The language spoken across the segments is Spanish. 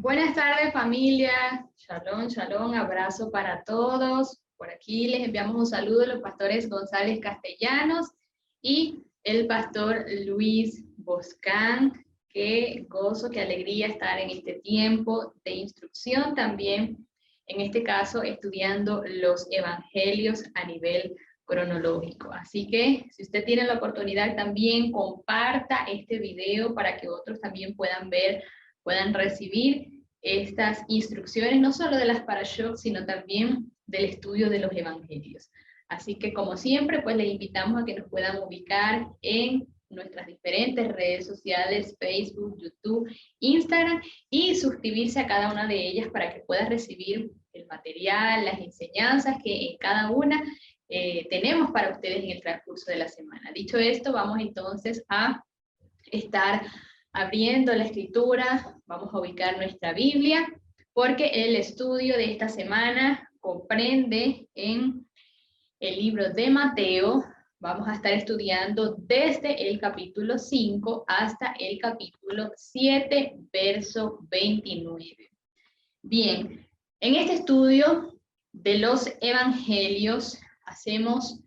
Buenas tardes, familia. Shalom, shalom, abrazo para todos. Por aquí les enviamos un saludo a los pastores González Castellanos y el pastor Luis Boscán. Qué gozo, qué alegría estar en este tiempo de instrucción también, en este caso estudiando los evangelios a nivel cronológico. Así que si usted tiene la oportunidad también comparta este video para que otros también puedan ver, puedan recibir estas instrucciones, no solo de las parashot, sino también del estudio de los evangelios. Así que como siempre, pues les invitamos a que nos puedan ubicar en nuestras diferentes redes sociales, Facebook, YouTube, Instagram, y suscribirse a cada una de ellas para que puedas recibir el material, las enseñanzas que en cada una tenemos para ustedes en el transcurso de la semana. Dicho esto, vamos entonces a estar abriendo la escritura, vamos a ubicar nuestra Biblia, porque el estudio de esta semana comprende en el libro de Mateo. Vamos a estar estudiando desde el capítulo 5 hasta el capítulo 7, verso 29. Bien, en este estudio de los evangelios hacemos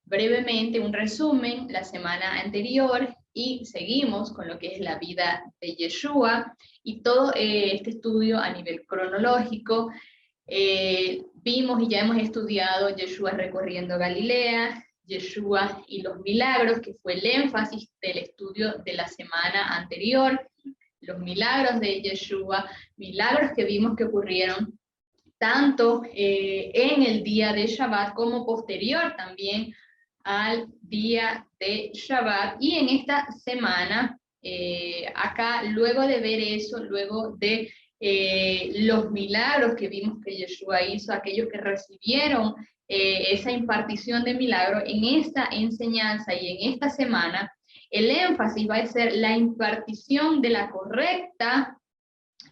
brevemente un resumen la semana anterior y seguimos con lo que es la vida de Yeshua y todo este estudio a nivel cronológico. Vimos y ya hemos estudiado Yeshua recorriendo Galilea, Yeshua y los milagros, que fue el énfasis del estudio de la semana anterior, los milagros de Yeshua, milagros que vimos que ocurrieron tanto en el día de Shabbat como posterior también al día de Shabbat. Y en esta semana, acá, luego de ver eso, luego de los milagros que vimos que Yeshua hizo, aquellos que recibieron esa impartición de milagro, en esta enseñanza y en esta semana, el énfasis va a ser la impartición de la correcta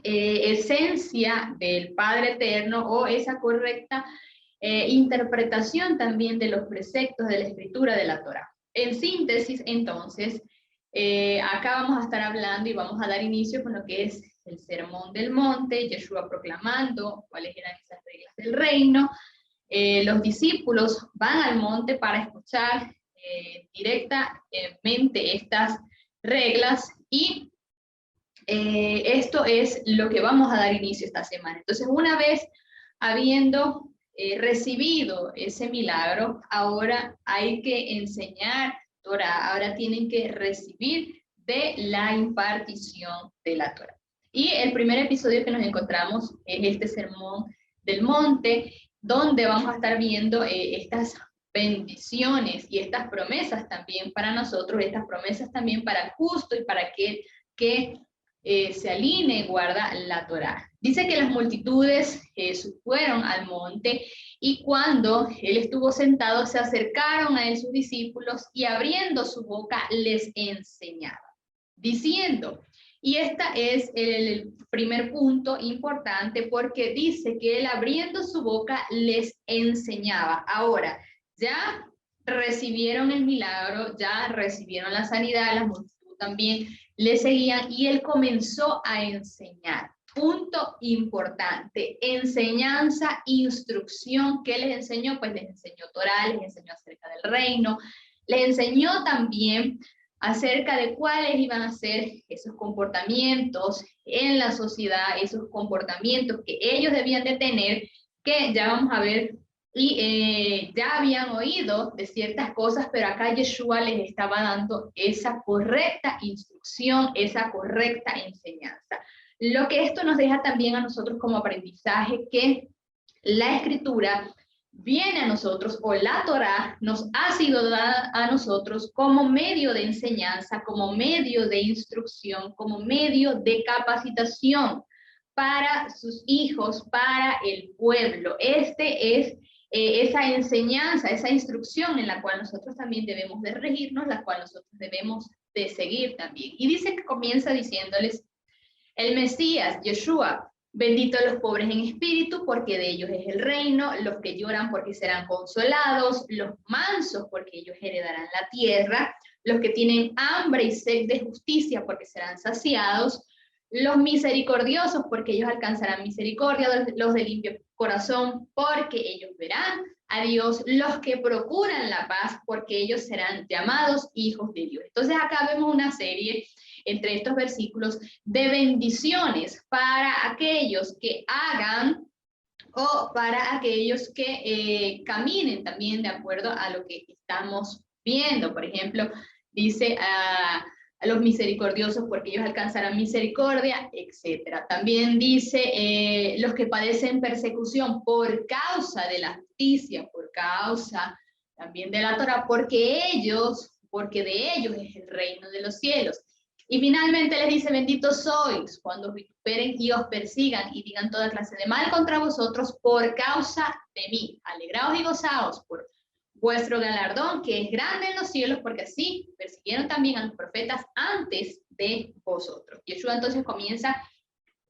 esencia del Padre Eterno o esa correcta interpretación también de los preceptos de la Escritura de la Torá. En síntesis, entonces, acá vamos a estar hablando y vamos a dar inicio con lo que es el Sermón del Monte, Yeshua proclamando cuáles eran esas reglas del reino. Los discípulos van al monte para escuchar directamente estas reglas y esto es lo que vamos a dar inicio esta semana. Entonces, una vez habiendo recibido ese milagro, ahora hay que enseñar Torah, ahora tienen que recibir de la impartición de la Torah. Y el primer episodio que nos encontramos es este Sermón del Monte, donde vamos a estar viendo estas bendiciones y estas promesas también para nosotros, estas promesas también para el justo y para aquel que se alinea y guarda la Torá. Dice que las multitudes fueron al monte y cuando él estuvo sentado se acercaron a él sus discípulos y abriendo su boca les enseñaba, diciendo, y este es el primer punto importante porque dice que él abriendo su boca les enseñaba. Ahora, ya recibieron el milagro, ya recibieron la sanidad, la multitud también le seguían y él comenzó a enseñar. Punto importante, enseñanza, instrucción. ¿Qué les enseñó? Pues les enseñó Torah, les enseñó acerca del reino, les enseñó también acerca de cuáles iban a ser esos comportamientos en la sociedad, esos comportamientos que ellos debían de tener, que ya vamos a ver, y ya habían oído de ciertas cosas, pero acá Yeshua les estaba dando esa correcta instrucción, esa correcta enseñanza. Lo que esto nos deja también a nosotros como aprendizaje, que la escritura viene a nosotros, o la Torá nos ha sido dada a nosotros como medio de enseñanza, como medio de instrucción, como medio de capacitación para sus hijos, para el pueblo. Este es esa enseñanza, esa instrucción en la cual nosotros también debemos de regirnos, la cual nosotros debemos de seguir también. Y dice que comienza diciéndoles, el Mesías, Yeshua, bendito los pobres en espíritu, porque de ellos es el reino, los que lloran porque serán consolados, los mansos porque ellos heredarán la tierra, los que tienen hambre y sed de justicia porque serán saciados, los misericordiosos, porque ellos alcanzarán misericordia, los de limpio corazón, porque ellos verán a Dios, los que procuran la paz, porque ellos serán llamados hijos de Dios. Entonces acá vemos una serie entre estos versículos de bendiciones para aquellos que hagan o para aquellos que caminen también de acuerdo a lo que estamos viendo. Por ejemplo, dice a los misericordiosos porque ellos alcanzarán misericordia, etc. También dice los que padecen persecución por causa de la justicia, por causa también de la Torah, porque de ellos es el reino de los cielos. Y finalmente les dice, benditos sois cuando os vituperen y os persigan y digan toda clase de mal contra vosotros por causa de mí. Alegraos y gozaos por vuestro galardón, que es grande en los cielos, porque así persiguieron también a los profetas antes de vosotros. Yeshua entonces comienza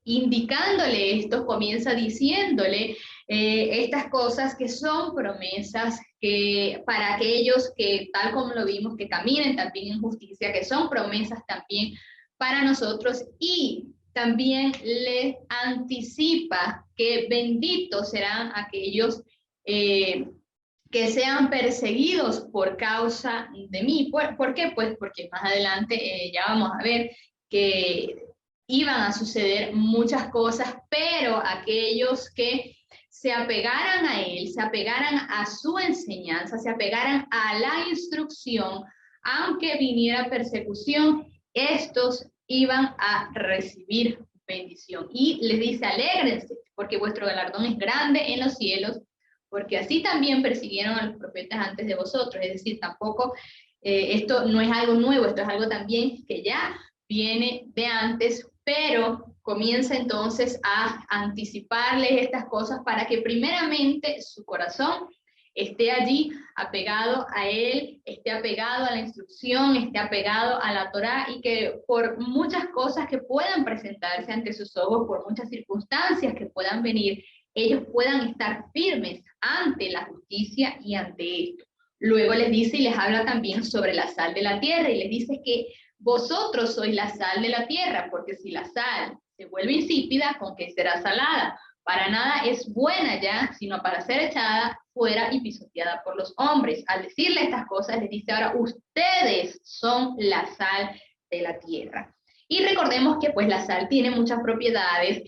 indicándole esto, comienza diciéndole estas cosas que son promesas que para aquellos que, tal como lo vimos, que caminen también en justicia, que son promesas también para nosotros, y también le anticipa que benditos serán aquellos que sean perseguidos por causa de mí. ¿Por qué? Pues porque más adelante ya vamos a ver que iban a suceder muchas cosas, pero aquellos que se apegaran a él, se apegaran a su enseñanza, se apegaran a la instrucción, aunque viniera persecución, estos iban a recibir bendición. Y les dice, alégrense, porque vuestro galardón es grande en los cielos, porque así también persiguieron a los profetas antes de vosotros. Es decir, tampoco, esto no es algo nuevo, esto es algo también que ya viene de antes, pero comienza entonces a anticiparles estas cosas para que primeramente su corazón esté allí apegado a él, esté apegado a la instrucción, esté apegado a la Torá, y que por muchas cosas que puedan presentarse ante sus ojos, por muchas circunstancias que puedan venir, ellos puedan estar firmes ante la justicia y ante esto. Luego les dice y les habla también sobre la sal de la tierra, y les dice que vosotros sois la sal de la tierra, porque si la sal se vuelve insípida, ¿con qué será salada? Para nada es buena ya, sino para ser echada fuera y pisoteada por los hombres. Al decirle estas cosas, les dice ahora, ustedes son la sal de la tierra. Y recordemos que pues la sal tiene muchas propiedades,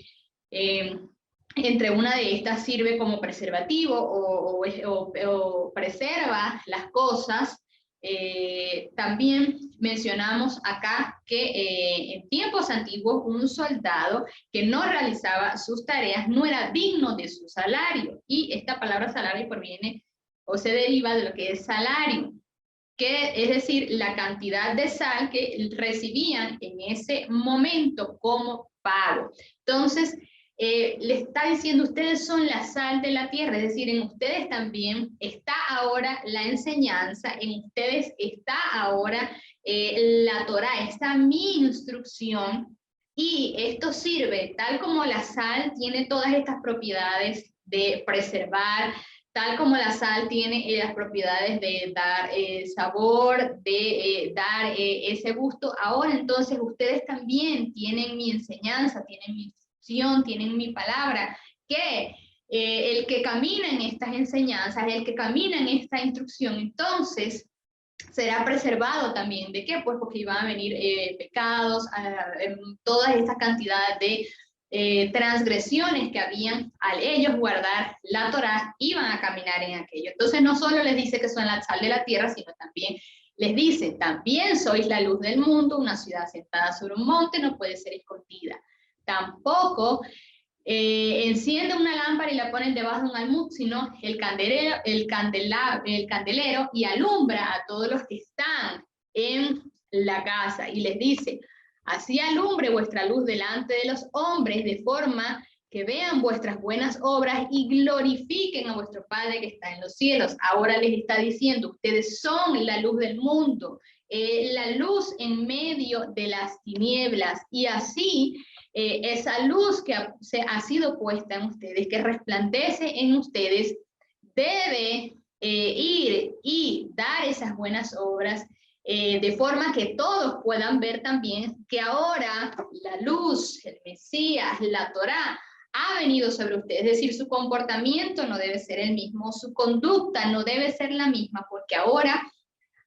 entre una de estas sirve como preservativo o preserva las cosas. También mencionamos acá que en tiempos antiguos un soldado que no realizaba sus tareas no era digno de su salario, y esta palabra salario proviene o se deriva de lo que es salario, que es decir, la cantidad de sal que recibían en ese momento como pago. Entonces, le está diciendo, ustedes son la sal de la tierra, es decir, en ustedes también está ahora la enseñanza, en ustedes está ahora la Torá, está mi instrucción, y esto sirve, tal como la sal tiene todas estas propiedades de preservar, tal como la sal tiene las propiedades de dar sabor, de dar ese gusto, ahora entonces ustedes también tienen mi enseñanza, tienen mi tienen mi palabra, que el que camina en estas enseñanzas, el que camina en esta instrucción, entonces será preservado también. ¿De qué? Pues porque iban a venir pecados, todas estas cantidades de transgresiones que habían al ellos guardar la Torá, iban a caminar en aquello. Entonces no solo les dice que son la sal de la tierra, sino también les dice, también sois la luz del mundo, una ciudad sentada sobre un monte no puede ser escondida. Tampoco enciende una lámpara y la ponen debajo de un almud, sino el candelero y alumbra a todos los que están en la casa. Y les dice, así alumbre vuestra luz delante de los hombres, de forma que vean vuestras buenas obras y glorifiquen a vuestro Padre que está en los cielos. Ahora les está diciendo, ustedes son la luz del mundo, la luz en medio de las tinieblas, y así esa luz que ha sido puesta en ustedes, que resplandece en ustedes, debe ir y dar esas buenas obras de forma que todos puedan ver también que ahora la luz, el Mesías, la Torá, ha venido sobre ustedes. Es decir, su comportamiento no debe ser el mismo, su conducta no debe ser la misma, porque ahora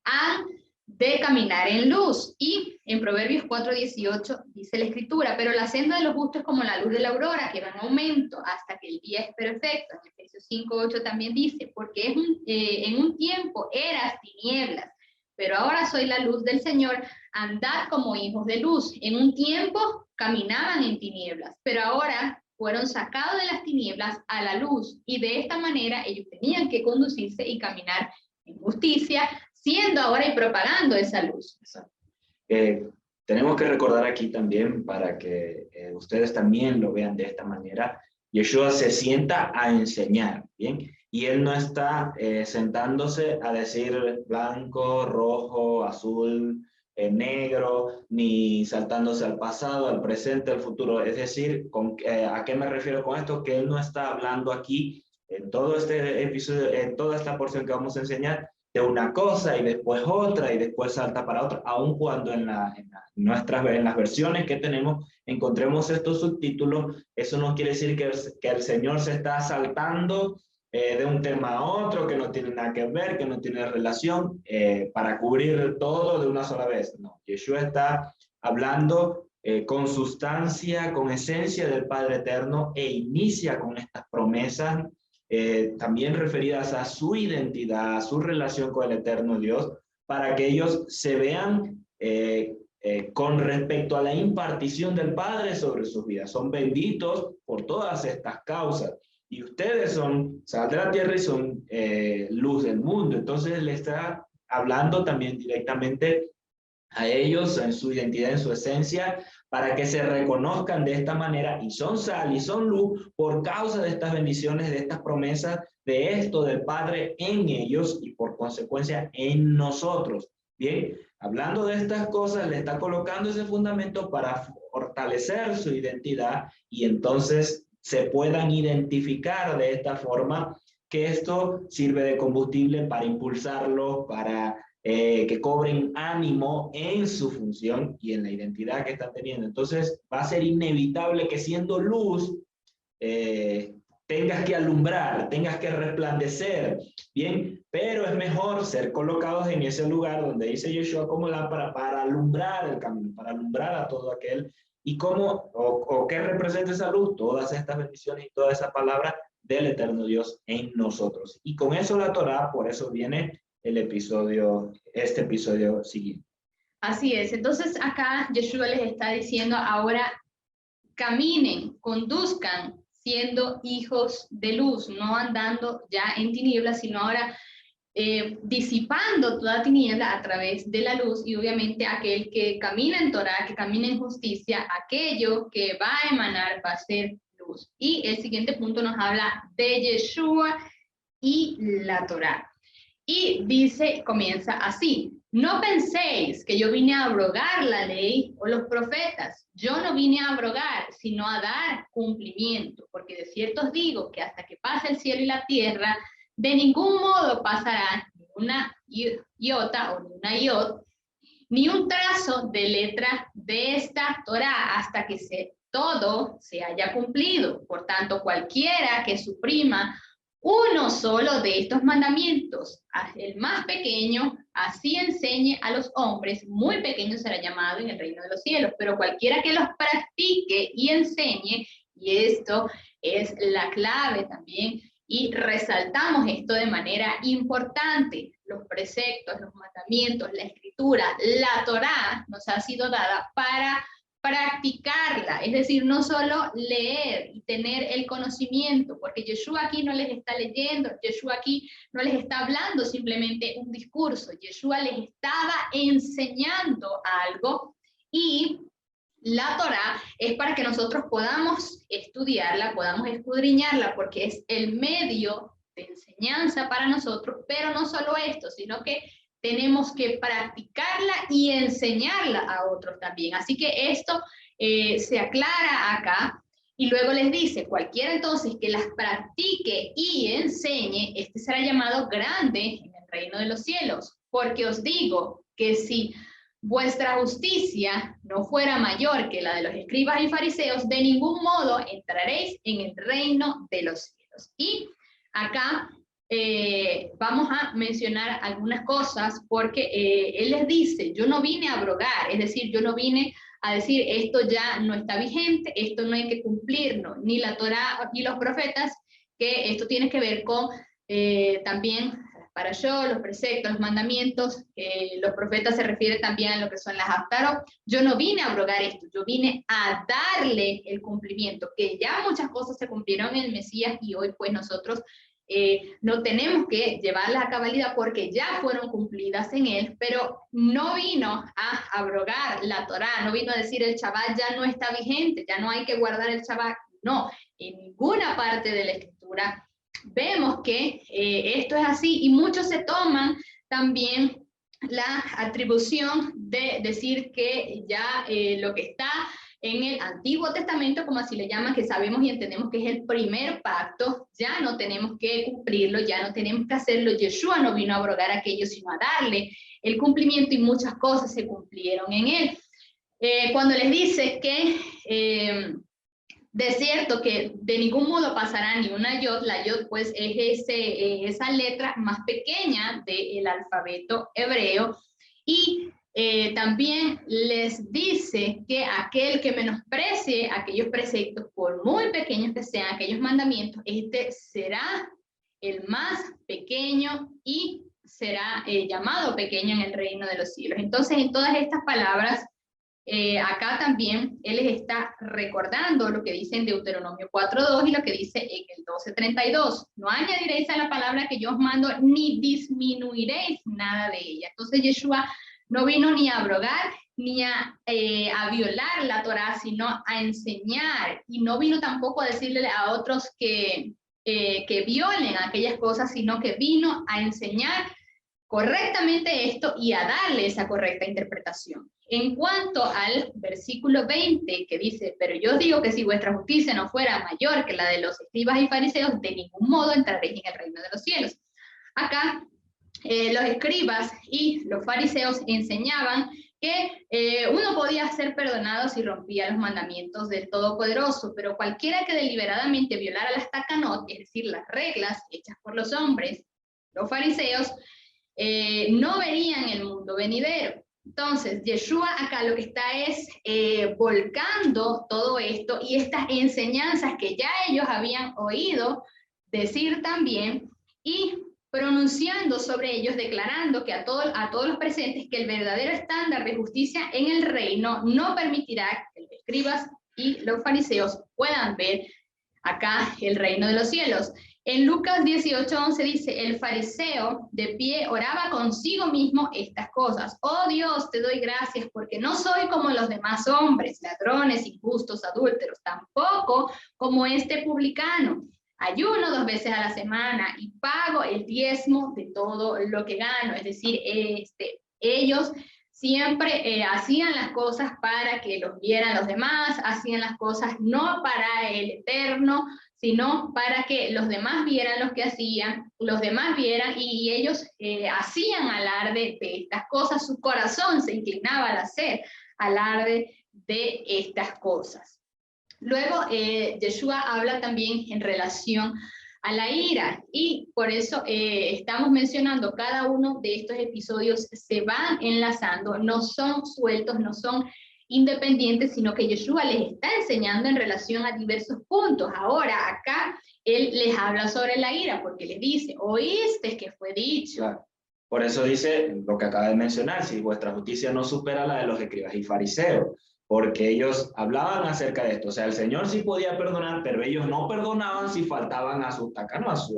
han de caminar en luz. Y en Proverbios 4:18 dice la Escritura, pero la senda de los justos es como la luz de la aurora, que va en aumento hasta que el día es perfecto. En Efesios 5:8 también dice, porque en un tiempo eras tinieblas, pero ahora soy la luz del Señor, andad como hijos de luz. En un tiempo caminaban en tinieblas, pero ahora fueron sacados de las tinieblas a la luz, y de esta manera ellos tenían que conducirse y caminar en justicia, siendo ahora y propagando esa luz. Tenemos que recordar aquí también, para que ustedes también lo vean de esta manera, Yeshua se sienta a enseñar, ¿bien? Y él no está sentándose a decir blanco, rojo, azul, negro, ni saltándose al pasado, al presente, al futuro. Es decir, ¿a qué me refiero con esto? Que él no está hablando aquí en todo este episodio, en toda esta porción que vamos a enseñar, de una cosa y después otra y después salta para otra, aun cuando en las versiones que tenemos encontremos estos subtítulos. Eso no quiere decir que el Señor se está saltando de un tema a otro, que no tiene nada que ver, que no tiene relación, para cubrir todo de una sola vez. No, Yeshua está hablando con sustancia, con esencia del Padre Eterno, e inicia con estas promesas también referidas a su identidad, a su relación con el eterno Dios, para que ellos se vean con respecto a la impartición del Padre sobre sus vidas. Son benditos por todas estas causas. Y ustedes son sal de la tierra y son luz del mundo. Entonces le está hablando también directamente a ellos en su identidad, en su esencia, para que se reconozcan de esta manera y son sal y son luz por causa de estas bendiciones, de estas promesas, de esto del Padre en ellos y por consecuencia en nosotros. Bien, hablando de estas cosas, le está colocando ese fundamento para fortalecer su identidad y entonces se puedan identificar de esta forma, que esto sirve de combustible para impulsarlo, para que cobren ánimo en su función y en la identidad que están teniendo. Entonces va a ser inevitable que siendo luz tengas que alumbrar, tengas que resplandecer, ¿bien? Pero es mejor ser colocados en ese lugar donde dice Yeshua como lámpara, para alumbrar el camino, para alumbrar a todo aquel. ¿Y cómo o qué representa esa luz? Todas estas bendiciones y toda esa palabra del eterno Dios en nosotros. Y con eso la Torá, por eso viene este episodio siguiente. Así es. Entonces acá Yeshua les está diciendo ahora caminen, conduzcan siendo hijos de luz, no andando ya en tinieblas, sino ahora disipando toda tiniebla a través de la luz. Y obviamente aquel que camina en Torah, que camina en justicia, aquello que va a emanar va a ser luz. Y el siguiente punto nos habla de Yeshua y la Torah. Y dice, comienza así: no penséis que yo vine a abrogar la ley o los profetas. Yo no vine a abrogar, sino a dar cumplimiento, porque de cierto os digo que hasta que pase el cielo y la tierra, de ningún modo pasará ni una iota o ni una iot, ni un trazo de letra de esta Torá, hasta que todo se haya cumplido. Por tanto, cualquiera que suprima uno solo de estos mandamientos, el más pequeño, así enseñe a los hombres, muy pequeño será llamado en el reino de los cielos. Pero cualquiera que los practique y enseñe, y esto es la clave también, y resaltamos esto de manera importante: los preceptos, los mandamientos, la escritura, la Torá nos ha sido dada para practicarla, es decir, no solo leer y tener el conocimiento, porque Yeshua aquí no les está leyendo, Yeshua aquí no les está hablando simplemente un discurso, Yeshua les estaba enseñando algo, y la Torá es para que nosotros podamos estudiarla, podamos escudriñarla, porque es el medio de enseñanza para nosotros. Pero no solo esto, sino que tenemos que practicarla y enseñarla a otros también. Así que esto se aclara acá, y luego les dice: cualquiera entonces que las practique y enseñe, este será llamado grande en el reino de los cielos. porque os digo que si vuestra justicia no fuera mayor que la de los escribas y fariseos, de ningún modo entraréis en el reino de los cielos. Y acá vamos a mencionar algunas cosas porque él les dice, yo no vine a abrogar, es decir, yo no vine a decir esto ya no está vigente, esto no hay que cumplirlo, ni la Torá ni los profetas, que esto tiene que ver con también para yo, los preceptos, los mandamientos, los profetas se refieren también a lo que son las haftarot. Yo no vine a abrogar esto, yo vine a darle el cumplimiento, que ya muchas cosas se cumplieron en el Mesías y hoy pues nosotros no tenemos que llevarlas a cabalidad porque ya fueron cumplidas en él, pero no vino a abrogar la Torá, no vino a decir el Shabbat ya no está vigente, ya no hay que guardar el Shabbat, no, en ninguna parte de la Escritura vemos que esto es así y muchos se toman también la atribución de decir que ya lo que está en el Antiguo Testamento, como así le llaman, que sabemos y entendemos que es el primer pacto, ya no tenemos que cumplirlo, ya no tenemos que hacerlo. Yeshua no vino a abrogar aquello, sino a darle el cumplimiento y muchas cosas se cumplieron en él. Cuando les dice que de cierto que de ningún modo pasará ni una yod, la yod pues es esa letra más pequeña del alfabeto hebreo, y también les dice que aquel que menosprecie aquellos preceptos, por muy pequeños que sean aquellos mandamientos, este será el más pequeño y será llamado pequeño en el reino de los cielos. Entonces, en todas estas palabras, acá también él les está recordando lo que dice en Deuteronomio 4.2 y lo que dice en el 12.32. No añadiréis a la palabra que yo os mando, ni disminuiréis nada de ella. Entonces Yeshua no vino ni a abrogar, ni a violar la Torá, sino a enseñar. Y no vino tampoco a decirle a otros que violen aquellas cosas, sino que vino a enseñar correctamente esto y a darle esa correcta interpretación. En cuanto al versículo 20, que dice, pero yo digo que si vuestra justicia no fuera mayor que la de los escribas y fariseos, de ningún modo entraréis en el reino de los cielos. Acá, los escribas y los fariseos enseñaban que uno podía ser perdonado si rompía los mandamientos del Todopoderoso, pero cualquiera que deliberadamente violara las takanot, es decir, las reglas hechas por los hombres, los fariseos, no verían el mundo venidero. Entonces, Yeshua acá lo que está es volcando todo esto y estas enseñanzas que ya ellos habían oído decir también y pronunciando sobre ellos, declarando que a todos los presentes que el verdadero estándar de justicia en el reino no permitirá que los escribas y los fariseos puedan ver acá el reino de los cielos. En Lucas 18:11 dice, el fariseo de pie oraba consigo mismo estas cosas. Oh Dios, te doy gracias porque no soy como los demás hombres, ladrones, injustos, adúlteros, tampoco como este publicano. Ayuno 2 veces a la semana y pago el diezmo de todo lo que gano. Es decir, ellos siempre hacían las cosas para que los vieran los demás, hacían las cosas no para el eterno, sino para que los demás vieran lo que hacían, los demás vieran y ellos hacían alarde de estas cosas, su corazón se inclinaba al hacer alarde de estas cosas. Luego, Yeshua habla también en relación a la ira y por eso estamos mencionando cada uno de estos episodios, se van enlazando, no son sueltos, no son independientes, sino que Yeshua les está enseñando en relación a diversos puntos. Ahora, acá, él les habla sobre la ira, porque les dice, oíste que fue dicho. Claro. Por eso dice lo que acaba de mencionar, si vuestra justicia no supera la de los escribas y fariseos, porque ellos hablaban acerca de esto. O sea, el Señor sí podía perdonar, pero ellos no perdonaban si faltaban a sus tacanos,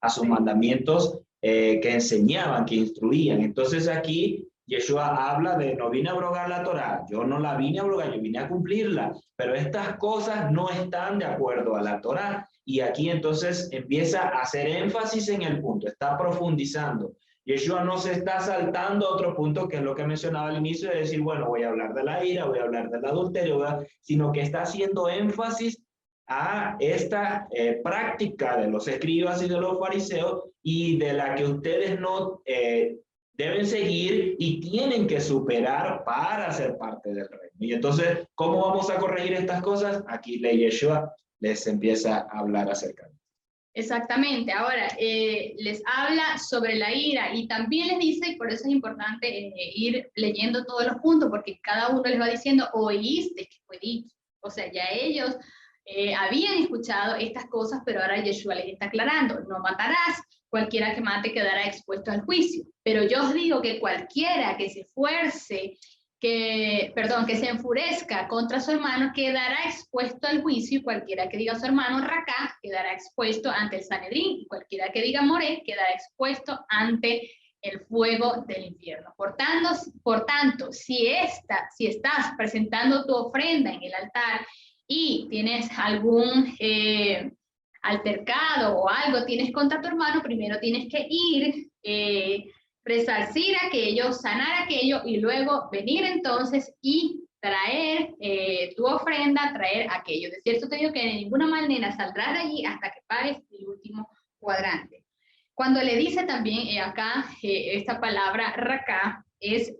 a sus mandamientos que enseñaban, que instruían. Entonces aquí Yeshua habla de no vine a abrogar la Torá, yo no la vine a abrogar, yo vine a cumplirla, pero estas cosas no están de acuerdo a la Torá. Y aquí entonces empieza a hacer énfasis en el punto, está profundizando. Yeshua no se está saltando a otro punto, que es lo que mencionaba al inicio, de decir, bueno, voy a hablar de la ira, voy a hablar del adulterio, ¿verdad? Sino que está haciendo énfasis a esta práctica de los escribas y de los fariseos y de la que ustedes no deben seguir y tienen que superar para ser parte del reino. Y entonces, ¿cómo vamos a corregir estas cosas? Aquí Yeshua les empieza a hablar acerca de eso. Exactamente. Ahora, les habla sobre la ira y también les dice, y por eso es importante ir leyendo todos los puntos, porque cada uno les va diciendo, oíste que fue dicho. O sea, ya ellos habían escuchado estas cosas, pero ahora Yeshua les está aclarando, no matarás, cualquiera que mate quedará expuesto al juicio. Pero yo os digo que cualquiera que se esfuerce, que se enfurezca contra su hermano quedará expuesto al juicio, y cualquiera que diga a su hermano Racá quedará expuesto ante el Sanedrín, y cualquiera que diga Moré quedará expuesto ante el fuego del infierno. Por tanto, si estás presentando tu ofrenda en el altar y tienes algún altercado o algo tienes contra tu hermano, primero tienes que ir, resarcir aquello, sanar aquello y luego venir entonces y traer tu ofrenda, traer aquello. De cierto te digo que de ninguna manera saldrás de allí hasta que pagues el último cuadrante. Cuando le dice también acá, esta palabra racá, es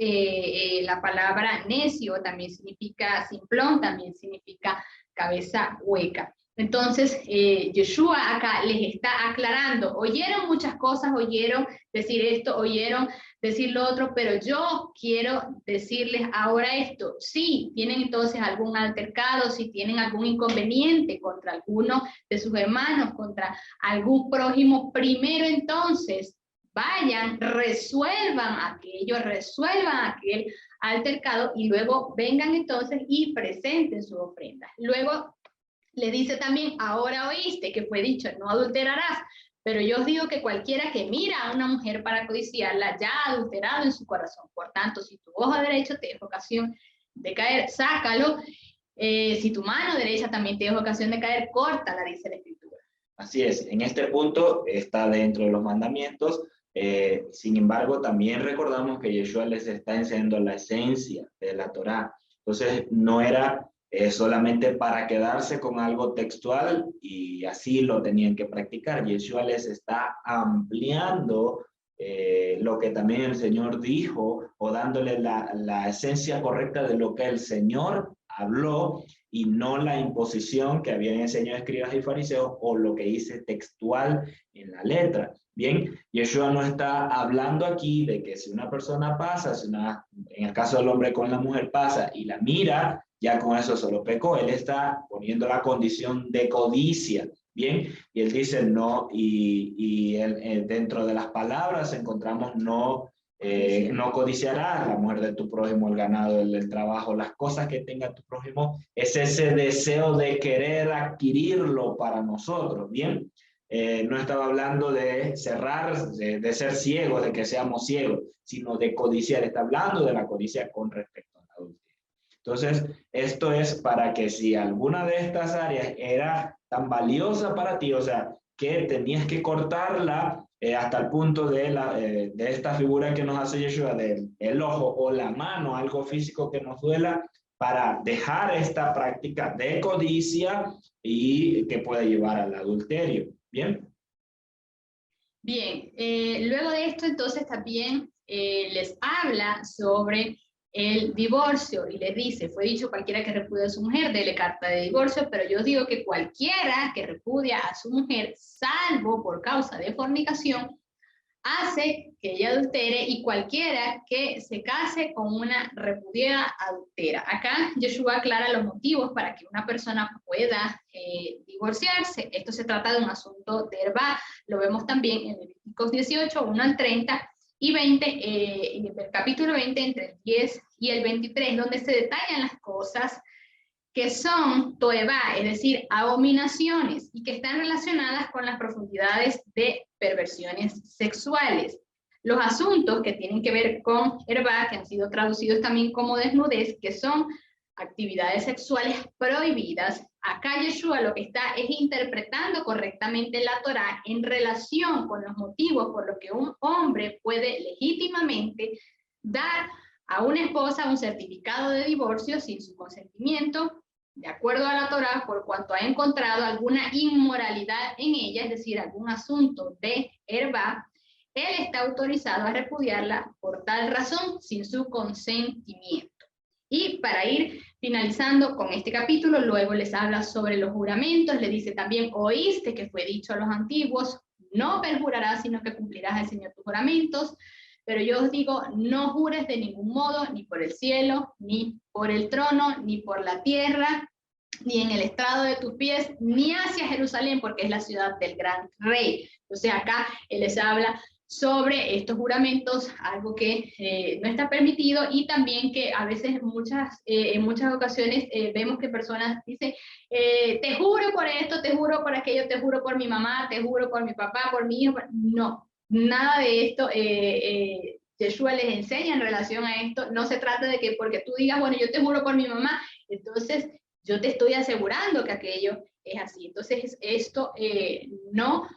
la palabra necio, también significa simplón, también significa cabeza hueca. Entonces, Yeshua acá les está aclarando, oyeron muchas cosas, oyeron decir esto, oyeron decir lo otro, pero yo quiero decirles ahora esto. Si tienen entonces algún altercado, si tienen algún inconveniente contra alguno de sus hermanos, contra algún prójimo, primero entonces vayan, resuelvan aquel altercado y luego vengan entonces y presenten su ofrenda. Luego le dice también, ahora oíste que fue dicho, no adulterarás, pero yo os digo que cualquiera que mira a una mujer para codiciarla ya ha adulterado en su corazón. Por tanto, si tu ojo derecho te es ocasión de caer, sácalo. Si tu mano derecha también te es ocasión de caer, córtala, dice la Escritura. Así es, en este punto está dentro de los mandamientos. Sin embargo, también recordamos que Yeshua les está enseñando la esencia de la Torá. Entonces, no era solamente para quedarse con algo textual y así lo tenían que practicar. Yeshua les está ampliando lo que también el Señor dijo o dándole la esencia correcta de lo que el Señor habló y no la imposición que habían enseñado escribas y fariseos o lo que dice textual en la letra. Bien, Yeshua no está hablando aquí de que si una persona pasa, en el caso del hombre con la mujer pasa y la mira, ya con eso solo pecó. Él está poniendo la condición de codicia. Bien, y él dice no, y dentro de las palabras encontramos no codiciarás la mujer de tu prójimo, el ganado, el trabajo, las cosas que tenga tu prójimo. Es ese deseo de querer adquirirlo para nosotros, ¿bien? No estaba hablando de cerrar, de ser ciegos, de que seamos ciegos, sino de codiciar. Está hablando de la codicia con respecto a la adulterio. Entonces, esto es para que si alguna de estas áreas era tan valiosa para ti, o sea, que tenías que cortarla hasta el punto de esta figura que nos hace Yeshua, del ojo o la mano, algo físico que nos duela, para dejar esta práctica de codicia y que puede llevar al adulterio. ¿Bien? Bien, luego de esto entonces también les habla sobre el divorcio y les dice, fue dicho cualquiera que repudia a su mujer, dele carta de divorcio, pero yo digo que cualquiera que repudia a su mujer, salvo por causa de fornicación, hace que ella adultere, y cualquiera que se case con una repudiada adultera. Acá Yeshua aclara los motivos para que una persona pueda divorciarse. Esto se trata de un asunto de Herbá. Lo vemos también en Levíticos 18, 1 al 30 y 20, en el capítulo 20, entre el 10 y el 23, donde se detallan las cosas que son toebá, es decir, abominaciones, y que están relacionadas con las profundidades de perversiones sexuales. Los asuntos que tienen que ver con herbá, que han sido traducidos también como desnudez, que son actividades sexuales prohibidas. Acá Yeshua lo que está es interpretando correctamente la Torá en relación con los motivos por los que un hombre puede legítimamente dar a una esposa un certificado de divorcio sin su consentimiento, de acuerdo a la Torá, por cuanto ha encontrado alguna inmoralidad en ella, es decir, algún asunto de herbá, él está autorizado a repudiarla por tal razón sin su consentimiento. Y para ir finalizando con este capítulo, luego les habla sobre los juramentos, le dice también, oíste que fue dicho a los antiguos, no perjurarás, sino que cumplirás al Señor tus juramentos, pero yo os digo, no jures de ningún modo, ni por el cielo, ni por el trono, ni por la tierra, ni en el estrado de tus pies, ni hacia Jerusalén, porque es la ciudad del gran rey. Entonces acá él les habla sobre estos juramentos, algo que no está permitido, y también que a veces en muchas ocasiones vemos que personas dicen, te juro por esto, te juro por aquello, te juro por mi mamá, te juro por mi papá, por mi hijo. No, nada de esto Yeshua les enseña en relación a esto. No se trata de que porque tú digas, bueno, yo te juro por mi mamá, entonces yo te estoy asegurando que aquello es así. Entonces esto no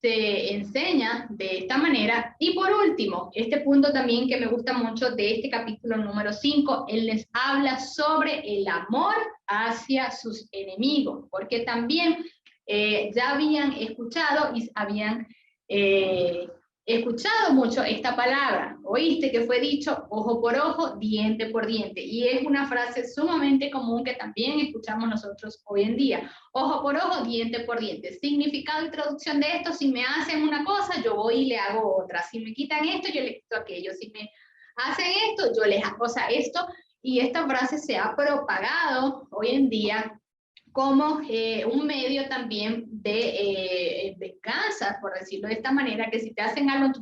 se enseña de esta manera. Y por último, este punto también que me gusta mucho de este capítulo número 5, él les habla sobre el amor hacia sus enemigos, porque también ya habían escuchado y habían escuchado mucho esta palabra. Oíste que fue dicho ojo por ojo, diente por diente. Y es una frase sumamente común que también escuchamos nosotros hoy en día. Ojo por ojo, diente por diente. Significado y traducción de esto: si me hacen una cosa, yo voy y le hago otra. Si me quitan esto, yo le quito aquello. Si me hacen esto, yo les hago. O sea, esto y esta frase se ha propagado hoy en día como un medio también de venganza, por decirlo de esta manera, que si te hacen algo,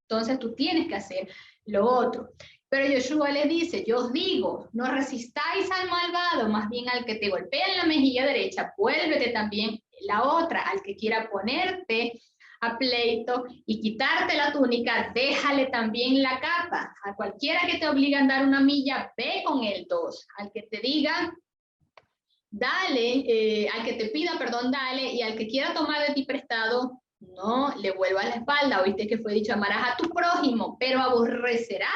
entonces tú tienes que hacer lo otro. Pero Yeshua le dice, yo os digo, no resistáis al malvado, más bien al que te golpea en la mejilla derecha, vuélvete también la otra, al que quiera ponerte a pleito y quitarte la túnica, déjale también la capa. A cualquiera que te obligue a andar una milla, ve con él 2. Al que te diga, dale, al que te pida perdón, dale, y al que quiera tomar de ti prestado, no le vuelvas la espalda. Oíste que fue dicho, amarás a tu prójimo, pero aborrecerás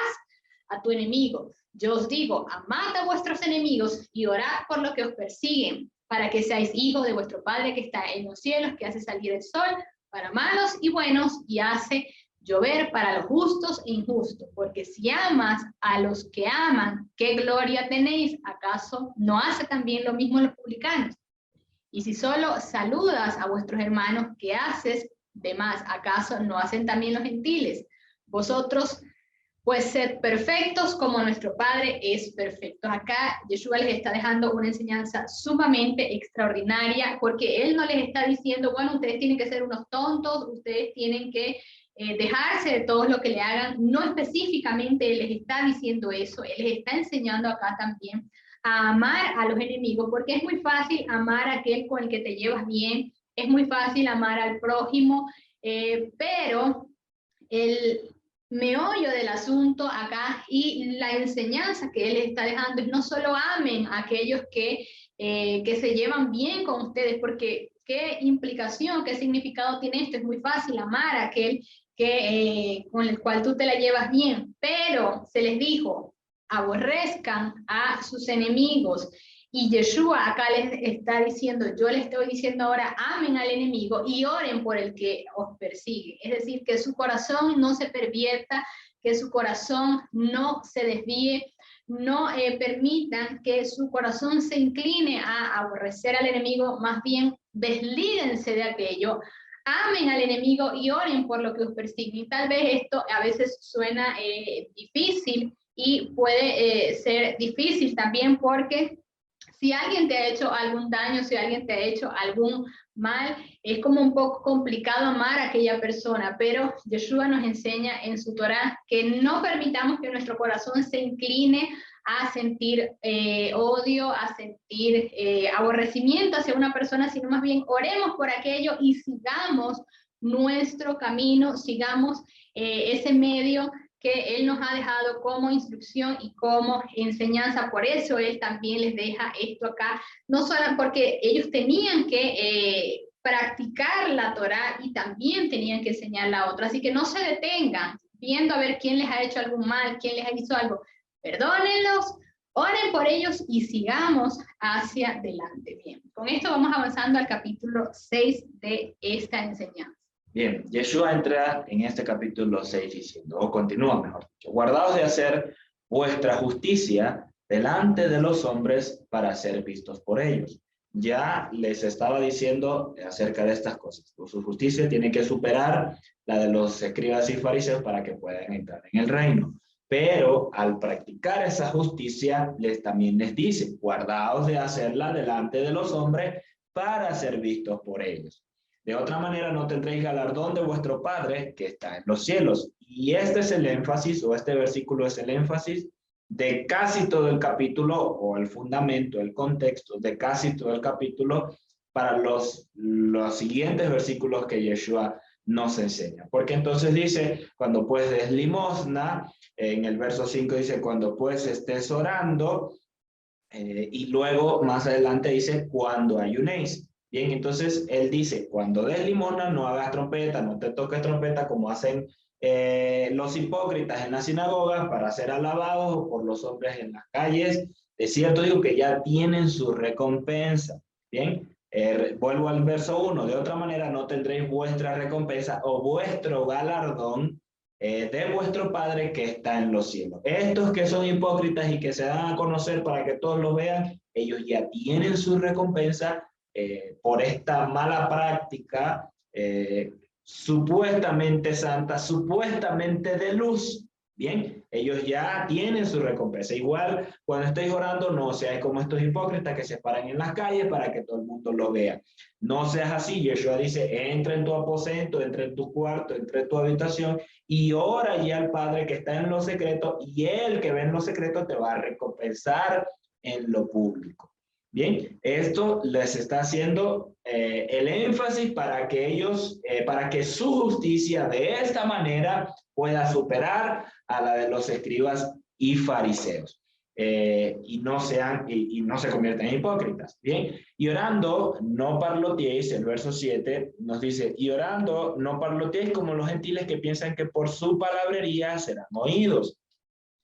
a tu enemigo. Yo os digo, amad a vuestros enemigos y orad por los que os persiguen, para que seáis hijos de vuestro Padre que está en los cielos, que hace salir el sol para malos y buenos, y hace llover para los justos e injustos, porque si amas a los que aman, ¿qué gloria tenéis? ¿Acaso no hace también lo mismo los publicanos? Y si solo saludas a vuestros hermanos, ¿qué haces de más? ¿Acaso no hacen también los gentiles? Vosotros, pues, sed perfectos como nuestro Padre es perfecto. Acá Yeshua les está dejando una enseñanza sumamente extraordinaria, porque Él no les está diciendo, bueno, ustedes tienen que ser unos tontos, ustedes tienen que dejarse de todo lo que le hagan. No específicamente Él les está diciendo eso, Él les está enseñando acá también a amar a los enemigos, porque es muy fácil amar a aquel con el que te llevas bien, es muy fácil amar al prójimo, pero el meollo del asunto acá y la enseñanza que Él les está dejando es no solo amen a aquellos que se llevan bien con ustedes, porque qué implicación, qué significado tiene esto. Es muy fácil amar a aquel con el cual tú te la llevas bien, pero se les dijo, aborrezcan a sus enemigos. Y Yeshua acá les está diciendo, yo les estoy diciendo ahora, amen al enemigo y oren por el que os persigue. Es decir, que su corazón no se pervierta, que su corazón no se desvíe, no permitan que su corazón se incline a aborrecer al enemigo, más bien deslíguense de aquello, amen al enemigo y oren por lo que os persigue. Y tal vez esto a veces suena difícil y puede ser difícil también porque si alguien te ha hecho algún daño, si alguien te ha hecho algún mal, es como un poco complicado amar a aquella persona, pero Yeshua nos enseña en su Torá que no permitamos que nuestro corazón se incline a sentir odio, a sentir aborrecimiento hacia una persona, sino más bien oremos por aquello y sigamos nuestro camino, sigamos ese medio que Él nos ha dejado como instrucción y como enseñanza. Por eso Él también les deja esto acá, no solo porque ellos tenían que practicar la Torá y también tenían que enseñar la otra, así que no se detengan viendo a ver quién les ha hecho algún mal, quién les ha hizo algo. Perdónenlos, oren por ellos y sigamos hacia adelante. Bien, con esto vamos avanzando al capítulo 6 de esta enseñanza. Bien, Yeshua entra en este capítulo 6 diciendo, o continúa mejor dicho, guardaos de hacer vuestra justicia delante de los hombres para ser vistos por ellos. Ya les estaba diciendo acerca de estas cosas. Su justicia tiene que superar la de los escribas y fariseos para que puedan entrar en el reino. Pero al practicar esa justicia, también les dice, guardaos de hacerla delante de los hombres para ser vistos por ellos. De otra manera no tendréis galardón de vuestro Padre que está en los cielos. Y este es el énfasis, o este versículo es el énfasis de casi todo el capítulo, o el fundamento, el contexto de casi todo el capítulo para los siguientes versículos que Yeshua nos enseña. Porque entonces dice, cuando pues des limosna, en el verso 5 dice, cuando pues estés orando, y luego más adelante dice, cuando ayunéis. Bien, entonces él dice, cuando des limosna, no hagas trompeta, no te toques trompeta como hacen los hipócritas en las sinagogas para ser alabados por los hombres en las calles. De cierto digo que ya tienen su recompensa. Bien, vuelvo al verso 1, de otra manera no tendréis vuestra recompensa o vuestro galardón de vuestro Padre que está en los cielos. Estos que son hipócritas y que se dan a conocer para que todos lo vean, ellos ya tienen su recompensa por esta mala práctica supuestamente santa, supuestamente de luz. Bien, ellos ya tienen su recompensa. Igual, cuando estéis orando, no seáis como estos hipócritas que se paran en las calles para que todo el mundo lo vea. No seas así. Yeshua dice, entra en tu aposento, entra en tu cuarto, entra en tu habitación y ora allí al Padre que está en lo secreto, y Él que ve en lo secreto te va a recompensar en lo público. Bien, esto les está haciendo el énfasis para que ellos, para que su justicia de esta manera pueda superar a la de los escribas y fariseos. Y no se convierten en hipócritas. Bien, y orando no parloteéis, el verso 7 nos dice, y orando no parloteéis como los gentiles que piensan que por su palabrería serán oídos.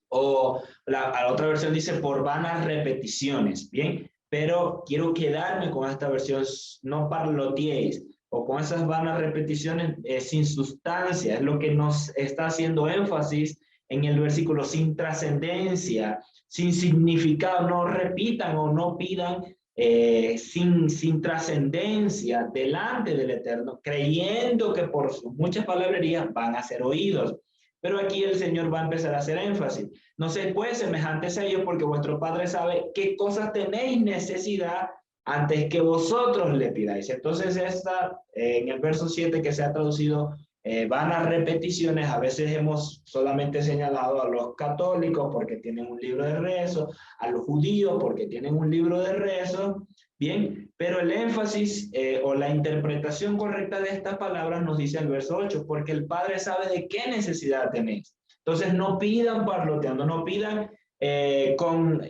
O la otra versión dice por vanas repeticiones. Bien, pero quiero quedarme con esta versión, no parloteéis, o con esas vanas repeticiones sin sustancia, es lo que nos está haciendo énfasis en el versículo, sin trascendencia, sin significado, no repitan o no pidan sin trascendencia delante del Eterno, creyendo que por sus muchas palabrerías van a ser oídos. Pero aquí el Señor va a empezar a hacer énfasis. No se puede semejantes a ellos porque vuestro Padre sabe qué cosas tenéis necesidad antes que vosotros le pidáis. Entonces en el verso 7 que se ha traducido vanas repeticiones, a veces hemos solamente señalado a los católicos porque tienen un libro de rezo, a los judíos porque tienen un libro de rezo. Bien, pero el énfasis o la interpretación correcta de estas palabras nos dice el verso 8, porque el Padre sabe de qué necesidad tenéis. Entonces no pidan parloteando, no pidan con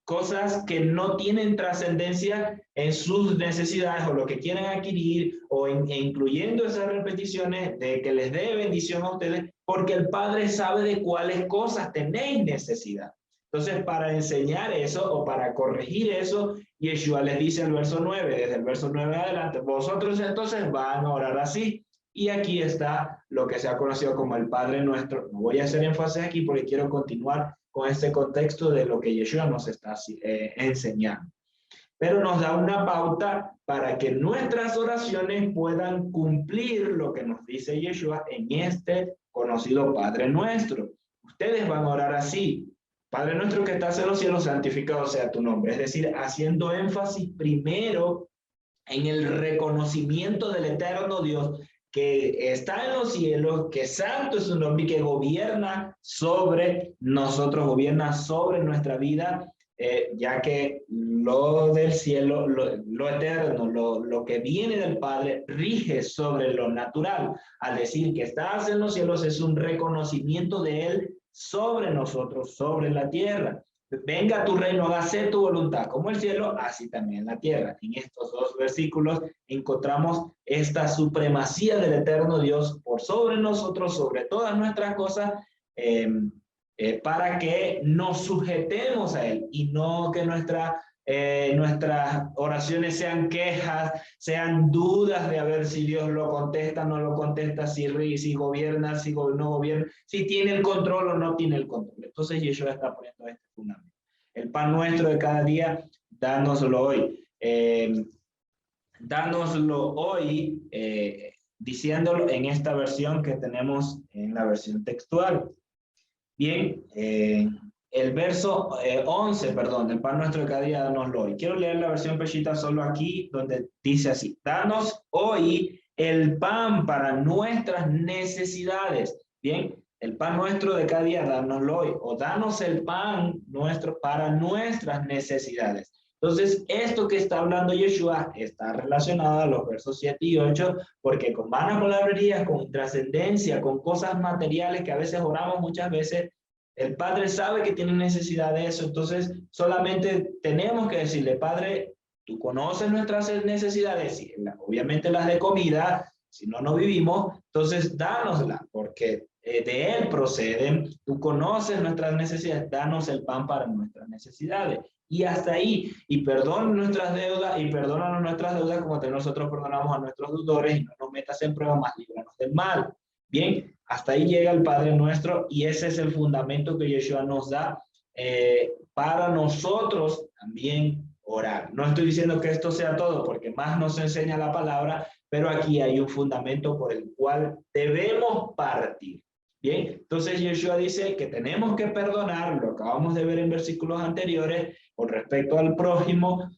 cosas que no tienen trascendencia en sus necesidades o lo que quieren adquirir, o incluyendo esas repeticiones de que les dé bendición a ustedes, porque el Padre sabe de cuáles cosas tenéis necesidad. Entonces, para enseñar eso o para corregir eso, Yeshua les dice en el verso 9, desde el verso 9 adelante, vosotros entonces van a orar así. Y aquí está lo que se ha conocido como el Padre Nuestro. No voy a hacer énfasis aquí porque quiero continuar con este contexto de lo que Yeshua nos está enseñando. Pero nos da una pauta para que nuestras oraciones puedan cumplir lo que nos dice Yeshua en este conocido Padre Nuestro. Ustedes van a orar así. Padre nuestro que estás en los cielos, santificado sea tu nombre. Es decir, haciendo énfasis primero en el reconocimiento del eterno Dios que está en los cielos, que santo es su nombre y que gobierna sobre nosotros, gobierna sobre nuestra vida, ya que lo del cielo, lo eterno, lo que viene del Padre, rige sobre lo natural. Al decir que estás en los cielos es un reconocimiento de Él sobre nosotros, sobre la tierra. Venga tu reino, hágase tu voluntad, como el cielo, así también la tierra. En estos dos versículos encontramos esta supremacía del eterno Dios por sobre nosotros, sobre todas nuestras cosas, para que nos sujetemos a Él y no que nuestra nuestras oraciones sean quejas, sean dudas de a ver si Dios lo contesta, no lo contesta, si gobierna, si no gobierna, si tiene el control o no tiene el control. Entonces Yeshua está poniendo este fundamento. El pan nuestro de cada día, dánoslo hoy. Dánoslo hoy, diciéndolo en esta versión que tenemos en la versión textual. Bien, el verso 11, perdón, el pan nuestro de cada día, dánoslo hoy. Quiero leer la versión Peshitta solo aquí, donde dice así: danos hoy el pan para nuestras necesidades. Bien, el pan nuestro de cada día, dánoslo hoy. O danos el pan nuestro para nuestras necesidades. Entonces, esto que está hablando Yeshua está relacionado a los versos 7 y 8, porque con vanas palabrerías, con trascendencia, con cosas materiales que a veces oramos muchas veces, el Padre sabe que tiene necesidad de eso. Entonces, solamente tenemos que decirle: Padre, tú conoces nuestras necesidades, y obviamente las de comida, si no, no vivimos, entonces dánosla, porque de Él proceden, tú conoces nuestras necesidades, danos el pan para nuestras necesidades. Y hasta ahí, y perdona nuestras deudas, y perdónanos nuestras deudas como nosotros perdonamos a nuestros deudores, y no nos metas en prueba, mas líbranos del mal. Bien, hasta ahí llega el Padre Nuestro, y ese es el fundamento que Yeshua nos da para nosotros también orar. No estoy diciendo que esto sea todo, porque más nos enseña la palabra, pero aquí hay un fundamento por el cual debemos partir. Bien, entonces Yeshua dice que tenemos que perdonar, lo acabamos de ver en versículos anteriores, con respecto al prójimo,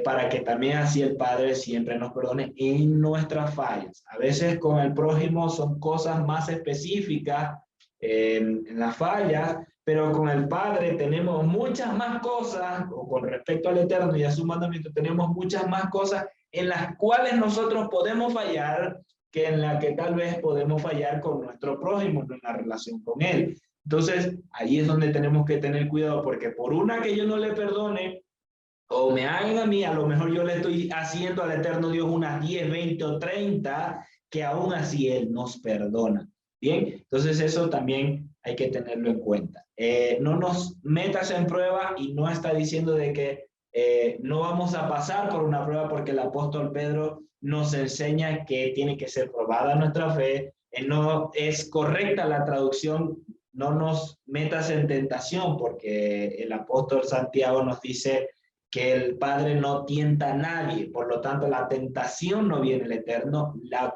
para que también así el Padre siempre nos perdone en nuestras fallas. A veces con el prójimo son cosas más específicas en las fallas, pero con el Padre tenemos muchas más cosas, o con respecto al Eterno y a su mandamiento, tenemos muchas más cosas en las cuales nosotros podemos fallar, que en la que tal vez podemos fallar con nuestro prójimo, en la relación con él. Entonces, ahí es donde tenemos que tener cuidado, porque por una que yo no le perdone, o me hagan a mí, a lo mejor yo le estoy haciendo al eterno Dios unas 10, 20 o 30, que aún así Él nos perdona. Bien, entonces eso también hay que tenerlo en cuenta. No nos metas en prueba, y no está diciendo de que no vamos a pasar por una prueba, porque el apóstol Pedro nos enseña que tiene que ser probada nuestra fe. No es correcta la traducción: no nos metas en tentación, porque el apóstol Santiago nos dice que el Padre no tienta a nadie, por lo tanto la tentación no viene del Eterno. La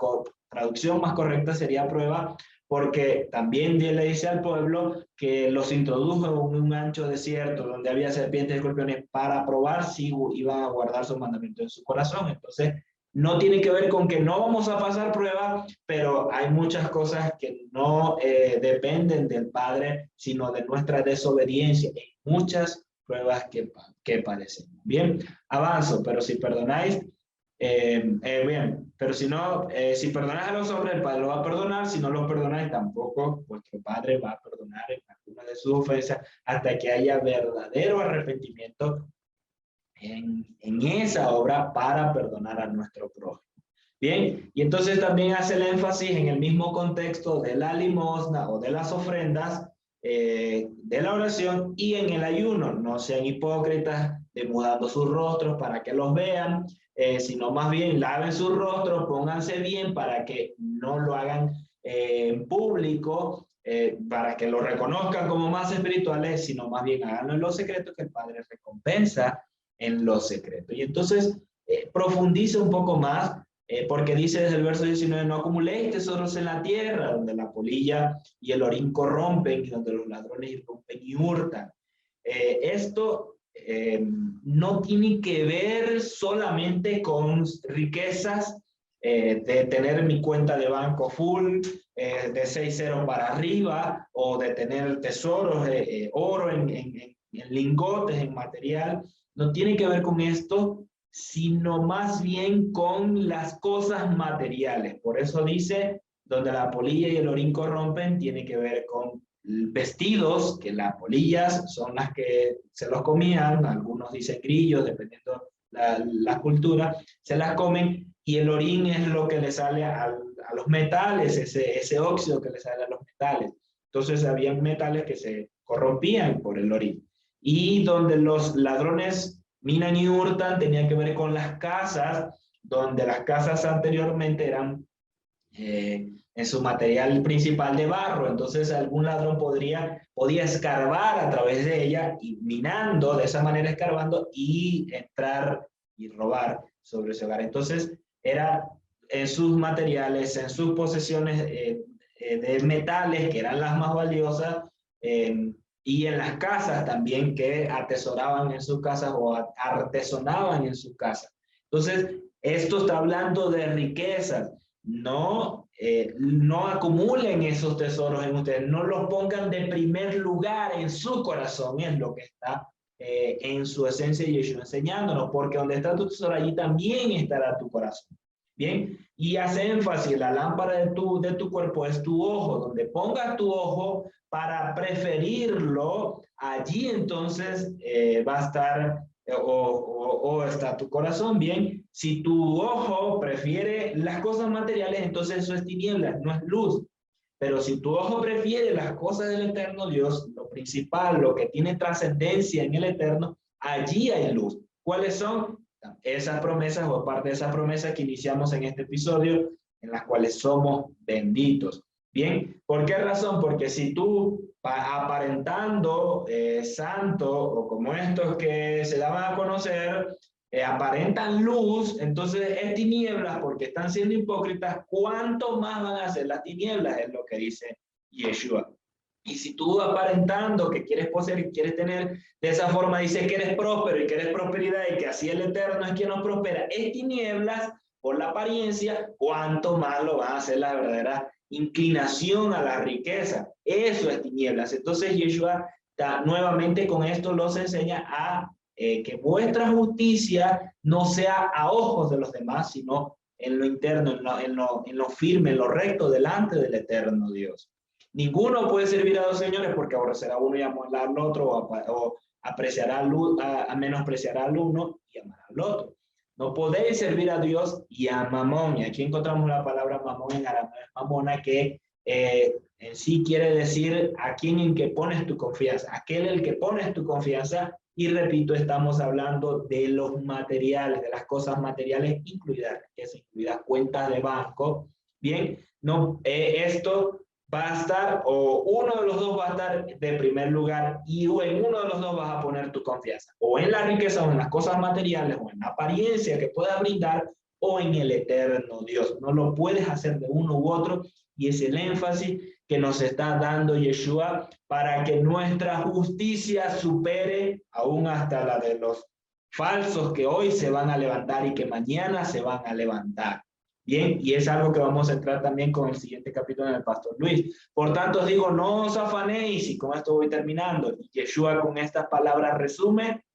traducción más correcta sería prueba, porque también Dios le dice al pueblo que los introdujo en un ancho desierto donde había serpientes y escorpiones para probar si iban a guardar sus mandamientos en su corazón. Entonces, no tiene que ver con que no vamos a pasar prueba, pero hay muchas cosas que no dependen del Padre, sino de nuestra desobediencia. Hay muchas pruebas que padecemos. Bien, avanzo, pero si perdonáis, bien, pero si no, si perdonáis a los hombres, el Padre lo va a perdonar; si no los perdonáis, tampoco vuestro Padre va a perdonar en alguna de sus ofensas, hasta que haya verdadero arrepentimiento en esa obra para perdonar a nuestro prójimo. Bien, y entonces también hace el énfasis en el mismo contexto de la limosna o de las ofrendas, de la oración y en el ayuno. No sean hipócritas, demudando sus rostros para que los vean, sino más bien laven sus rostros, pónganse bien para que no lo hagan en público, para que lo reconozcan como más espirituales, sino más bien háganlo en lo secreto, que el Padre recompensa en lo secreto. Y entonces profundiza un poco más, porque dice desde el verso 19: no acumuléis tesoros en la tierra, donde la polilla y el orín corrompen, y donde los ladrones irrumpen y hurtan. Esto no tiene que ver solamente con riquezas, de tener mi cuenta de banco full, de 6 ceros para arriba, o de tener tesoros, oro en lingotes, en material. No tiene que ver con esto, sino más bien con las cosas materiales. Por eso dice: donde la polilla y el orín corrompen, tiene que ver con vestidos, que las polillas son las que se los comían, algunos dicen grillos, dependiendo la cultura, se las comen, y el orín es lo que le sale a los metales, ese óxido que le sale a los metales. Entonces había metales que se corrompían por el orín. Y donde los ladrones minan y hurtan tenía que ver con las casas, donde las casas anteriormente eran en su material principal de barro. Entonces algún ladrón podía escarbar a través de ella y minando, de esa manera escarbando, y entrar y robar sobre ese hogar. Entonces era en sus materiales, en sus posesiones de metales, que eran las más valiosas, y en las casas también que atesoraban en sus casas o artesonaban en sus casas. Entonces, esto está hablando de riquezas. No, no acumulen esos tesoros en ustedes, no los pongan de primer lugar en su corazón, es lo que está en su esencia Yeshua enseñándonos, porque donde está tu tesoro, allí también estará tu corazón. Bien, y hace énfasis, la lámpara de tu cuerpo es tu ojo, donde pongas tu ojo para preferirlo, allí entonces va a estar o está tu corazón. Bien, si tu ojo prefiere las cosas materiales, entonces eso es tinieblas, no es luz. Pero si tu ojo prefiere las cosas del eterno Dios, lo principal, lo que tiene trascendencia en el eterno, allí hay luz. ¿Cuáles son? Esas promesas o parte de esas promesas que iniciamos en este episodio, en las cuales somos benditos. Bien, ¿por qué razón? Porque si tú aparentando santo o como estos que se daban a conocer, aparentan luz, entonces es tinieblas porque están siendo hipócritas, ¿cuánto más van a ser las tinieblas? Es lo que dice Yeshua. Y si tú aparentando que quieres poseer y quieres tener de esa forma, dices que eres próspero y que eres prosperidad y que así el Eterno es quien nos prospera, es tinieblas por la apariencia, ¿cuánto más lo va a hacer la verdadera inclinación a la riqueza? Eso es tinieblas. Entonces Yeshua nuevamente con esto los enseña a que vuestra justicia no sea a ojos de los demás, sino en lo interno, en lo firme, en lo recto, delante del eterno Dios. Ninguno puede servir a dos señores porque aborrecerá a uno y amará al otro, o apreciará a menospreciará al uno y amará al otro. No podéis servir a Dios y a Mamón. Y aquí encontramos la palabra Mamón en arameo, mamona, que en sí quiere decir a quien en que pones tu confianza, aquel en el que pones tu confianza. Y repito, estamos hablando de los materiales, de las cosas materiales incluidas cuentas de banco. Bien, no, esto va a estar, o uno de los dos va a estar de primer lugar, y en uno de los dos vas a poner tu confianza, o en la riqueza, o en las cosas materiales, o en la apariencia que pueda brindar, o en el eterno Dios. No lo puedes hacer de uno u otro, y es el énfasis que nos está dando Yeshua para que nuestra justicia supere aún hasta la de los falsos que hoy se van a levantar y que mañana se van a levantar. Bien, y es algo que vamos a entrar también con el siguiente capítulo del Pastor Luis. Por tanto, os digo, no os afanéis, y con esto voy terminando. Y Yeshua con estas palabras resume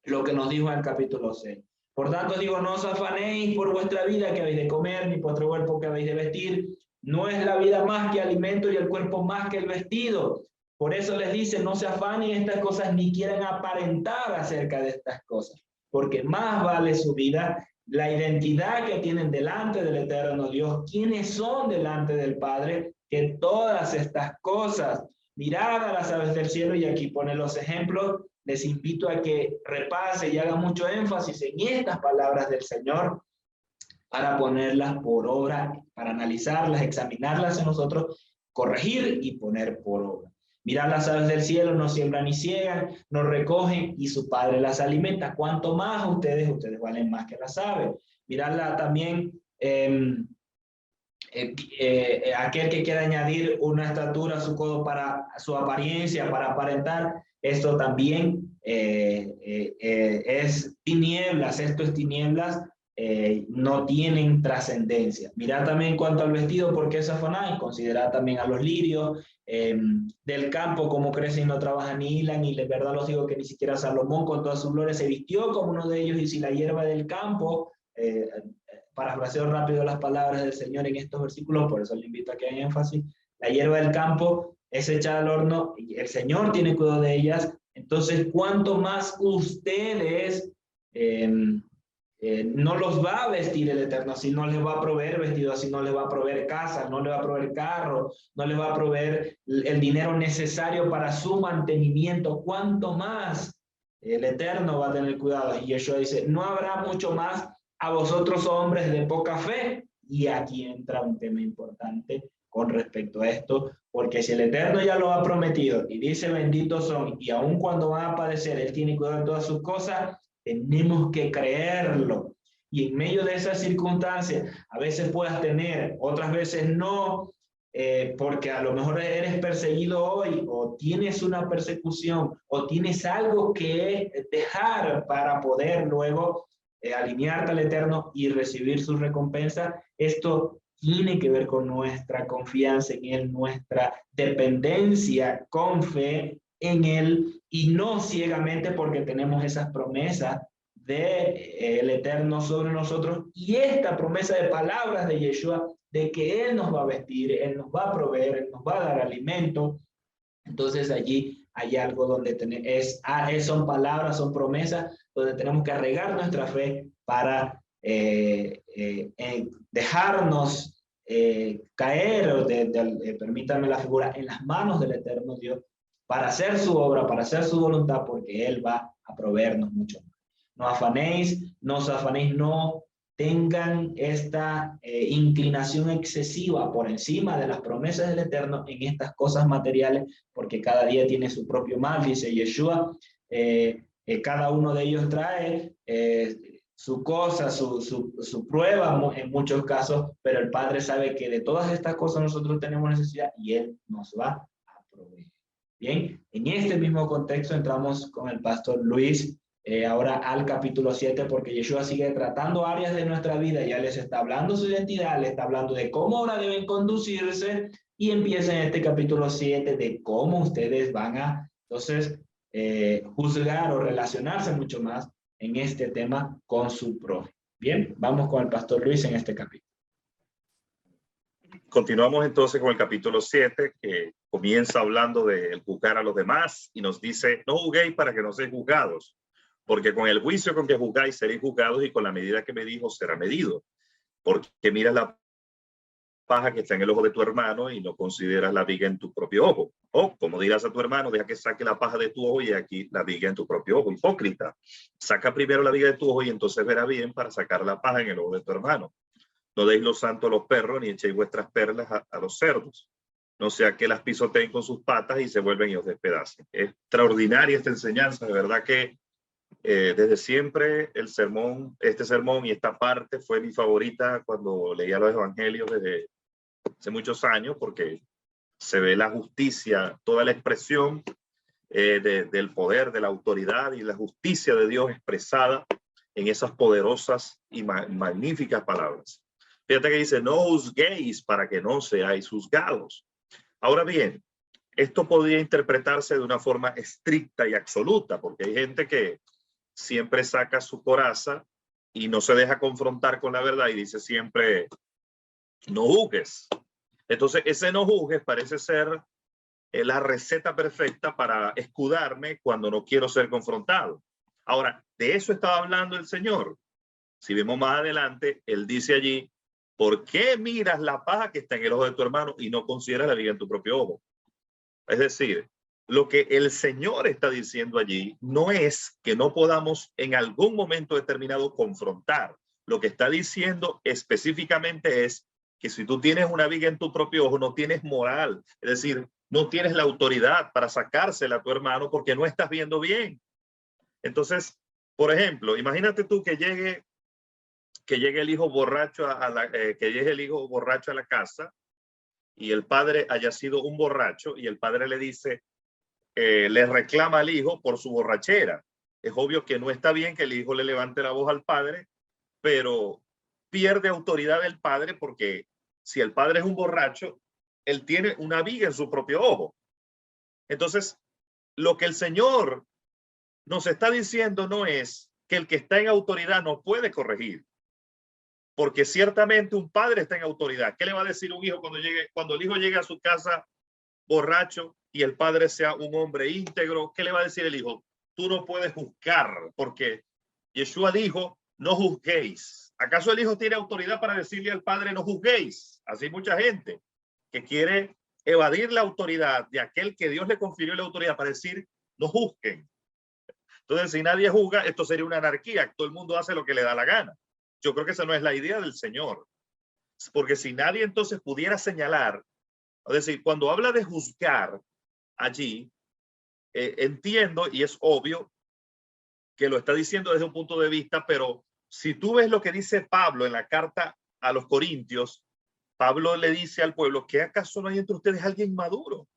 lo que nos dijo en el capítulo 6. Por tanto, os digo, no os afanéis por vuestra vida que habéis de comer, ni por vuestro cuerpo que habéis de vestir. No es la vida más que alimento y el cuerpo más que el vestido. Por eso les dice, no se afanen estas cosas ni quieran aparentar acerca de estas cosas, porque más vale su vida, la identidad que tienen delante del eterno Dios, quiénes son delante del Padre, que todas estas cosas. Mirad a las aves del cielo, y aquí pone los ejemplos. Les invito a que repase y haga mucho énfasis en estas palabras del Señor para ponerlas por obra, para analizarlas, examinarlas en nosotros, corregir y poner por obra. Mirad las aves del cielo, no siembran ni ciegan, no recogen, y su Padre las alimenta. Cuanto más ustedes valen más que las aves. Miradla también, aquel que quiera añadir una estatura a su codo para su apariencia, para aparentar, esto también es tinieblas. Esto es tinieblas. No tienen trascendencia. Mirad también en cuanto al vestido, porque es afanáis. Considerad también a los lirios del campo, cómo crecen y no trabajan ni hilan, y de verdad los digo que ni siquiera Salomón con toda su gloria se vistió como uno de ellos. Y si la hierba del campo, parafraseo rápido las palabras del Señor en estos versículos, por eso le invito a que haga énfasis, la hierba del campo es echada al horno, y el Señor tiene cuidado de ellas. Entonces, ¿cuánto más ustedes no los va a vestir el Eterno? Así no les va a proveer vestido, así no les va a proveer casa, no les va a proveer carro, no les va a proveer el dinero necesario para su mantenimiento. ¿Cuánto más el Eterno va a tener cuidado. Y Yeshua dice, no habrá mucho más a vosotros hombres de poca fe. Y aquí entra un tema importante con respecto a esto, porque si el Eterno ya lo ha prometido y dice benditos son, y aun cuando van a padecer, Él tiene cuidado de todas sus cosas, tenemos que creerlo. Y en medio de esas circunstancias, a veces puedas tener, otras veces no, porque a lo mejor eres perseguido hoy, o tienes una persecución, o tienes algo que dejar para poder luego alinearte al Eterno y recibir su recompensa. Esto tiene que ver con nuestra confianza en Él, nuestra dependencia con fe en Él, y no ciegamente porque tenemos esas promesas de el Eterno sobre nosotros, y esta promesa de palabras de Yeshua de que Él nos va a vestir, Él nos va a proveer, Él nos va a dar alimento. Entonces allí hay algo donde son palabras, son promesas, donde tenemos que arraigar nuestra fe para dejarnos caer, permítanme la figura, en las manos del eterno Dios, para hacer su obra, para hacer su voluntad, porque Él va a proveernos mucho más. No afanéis, no os afanéis, no tengan esta inclinación excesiva por encima de las promesas del Eterno en estas cosas materiales, porque cada día tiene su propio mal, dice Yeshua. Cada uno de ellos trae su cosa, su prueba en muchos casos, pero el Padre sabe que de todas estas cosas nosotros tenemos necesidad y Él nos va a proveer. Bien, en este mismo contexto entramos con el pastor Luis ahora al capítulo 7, porque Yeshua sigue tratando áreas de nuestra vida, ya les está hablando su identidad, les está hablando de cómo ahora deben conducirse, y empieza en este capítulo 7 de cómo ustedes van a, entonces, juzgar o relacionarse mucho más en este tema con su prójimo. Bien, vamos con el pastor Luis en este capítulo. Continuamos entonces con el capítulo 7, que comienza hablando de juzgar a los demás y nos dice, no juzguéis para que no seáis juzgados, porque con el juicio con que juzgáis seréis juzgados, y con la medida que medís os será medido. Porque miras la paja que está en el ojo de tu hermano y no consideras la viga en tu propio ojo. O como dirás a tu hermano, deja que saque la paja de tu ojo y aquí la viga en tu propio ojo. Hipócrita, saca primero la viga de tu ojo y entonces verá bien para sacar la paja en el ojo de tu hermano. No deis lo santo a los perros, ni echéis vuestras perlas a los cerdos, no sea que las pisoteen con sus patas y se vuelven y os despedacen. Es extraordinaria esta enseñanza, de verdad que desde siempre este sermón y esta parte fue mi favorita cuando leía los evangelios desde hace muchos años, porque se ve la justicia, toda la expresión del poder, de la autoridad y la justicia de Dios expresada en esas poderosas y magníficas palabras. Fíjate que dice, no juzguéis para que no seáis juzgados. Ahora bien, esto podría interpretarse de una forma estricta y absoluta, porque hay gente que siempre saca su coraza y no se deja confrontar con la verdad y dice siempre, no juzgues. Entonces, ese no juzgues parece ser la receta perfecta para escudarme cuando no quiero ser confrontado. Ahora, de eso estaba hablando el Señor. Si vemos más adelante, Él dice allí, ¿por qué miras la paja que está en el ojo de tu hermano y no consideras la viga en tu propio ojo? Es decir, lo que el Señor está diciendo allí no es que no podamos en algún momento determinado confrontar. Lo que está diciendo específicamente es que si tú tienes una viga en tu propio ojo, no tienes moral. Es decir, no tienes la autoridad para sacársela a tu hermano porque no estás viendo bien. Entonces, por ejemplo, imagínate tú que llegue el hijo borracho que llegue el hijo borracho a la casa y el padre haya sido un borracho y el padre le dice, le reclama al hijo por su borrachera. Es obvio que no está bien que el hijo le levante la voz al padre, pero pierde autoridad el padre porque si el padre es un borracho, él tiene una viga en su propio ojo. Entonces, lo que el Señor nos está diciendo no es que el que está en autoridad no puede corregir, porque ciertamente un padre está en autoridad. ¿Qué le va a decir un hijo cuando el hijo llegue a su casa borracho y el padre sea un hombre íntegro? ¿Qué le va a decir el hijo? Tú no puedes juzgar, porque Yeshua dijo, no juzguéis. ¿Acaso el hijo tiene autoridad para decirle al padre, no juzguéis? Así hay mucha gente que quiere evadir la autoridad de aquel que Dios le confirió la autoridad para decir, no juzguen. Entonces, si nadie juzga, esto sería una anarquía. Todo el mundo hace lo que le da la gana. Yo creo que esa no es la idea del Señor. Porque si nadie entonces pudiera señalar, es decir, cuando habla de juzgar allí, entiendo y es obvio que lo está diciendo desde un punto de vista, pero si tú ves lo que dice Pablo en la carta a los Corintios, Pablo le dice al pueblo, ¿qué acaso no hay entre ustedes alguien maduro?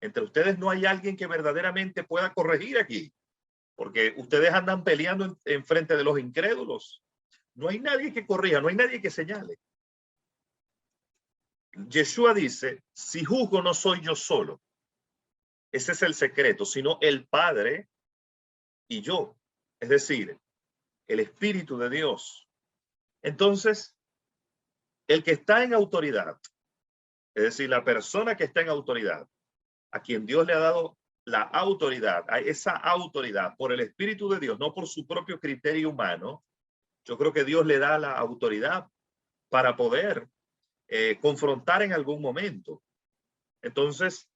Entre ustedes no hay alguien que verdaderamente pueda corregir aquí, porque ustedes andan peleando en frente de los incrédulos. No hay nadie que corrija, no hay nadie que señale. Yeshua dice, si juzgo no soy yo solo. Ese es el secreto, sino el Padre y yo. Es decir, el Espíritu de Dios. Entonces, el que está en autoridad, es decir, la persona que está en autoridad, a quien Dios le ha dado la autoridad, a esa autoridad por el Espíritu de Dios, no por su propio criterio humano, yo creo que Dios le da la autoridad para poder confrontar en algún momento. Entonces,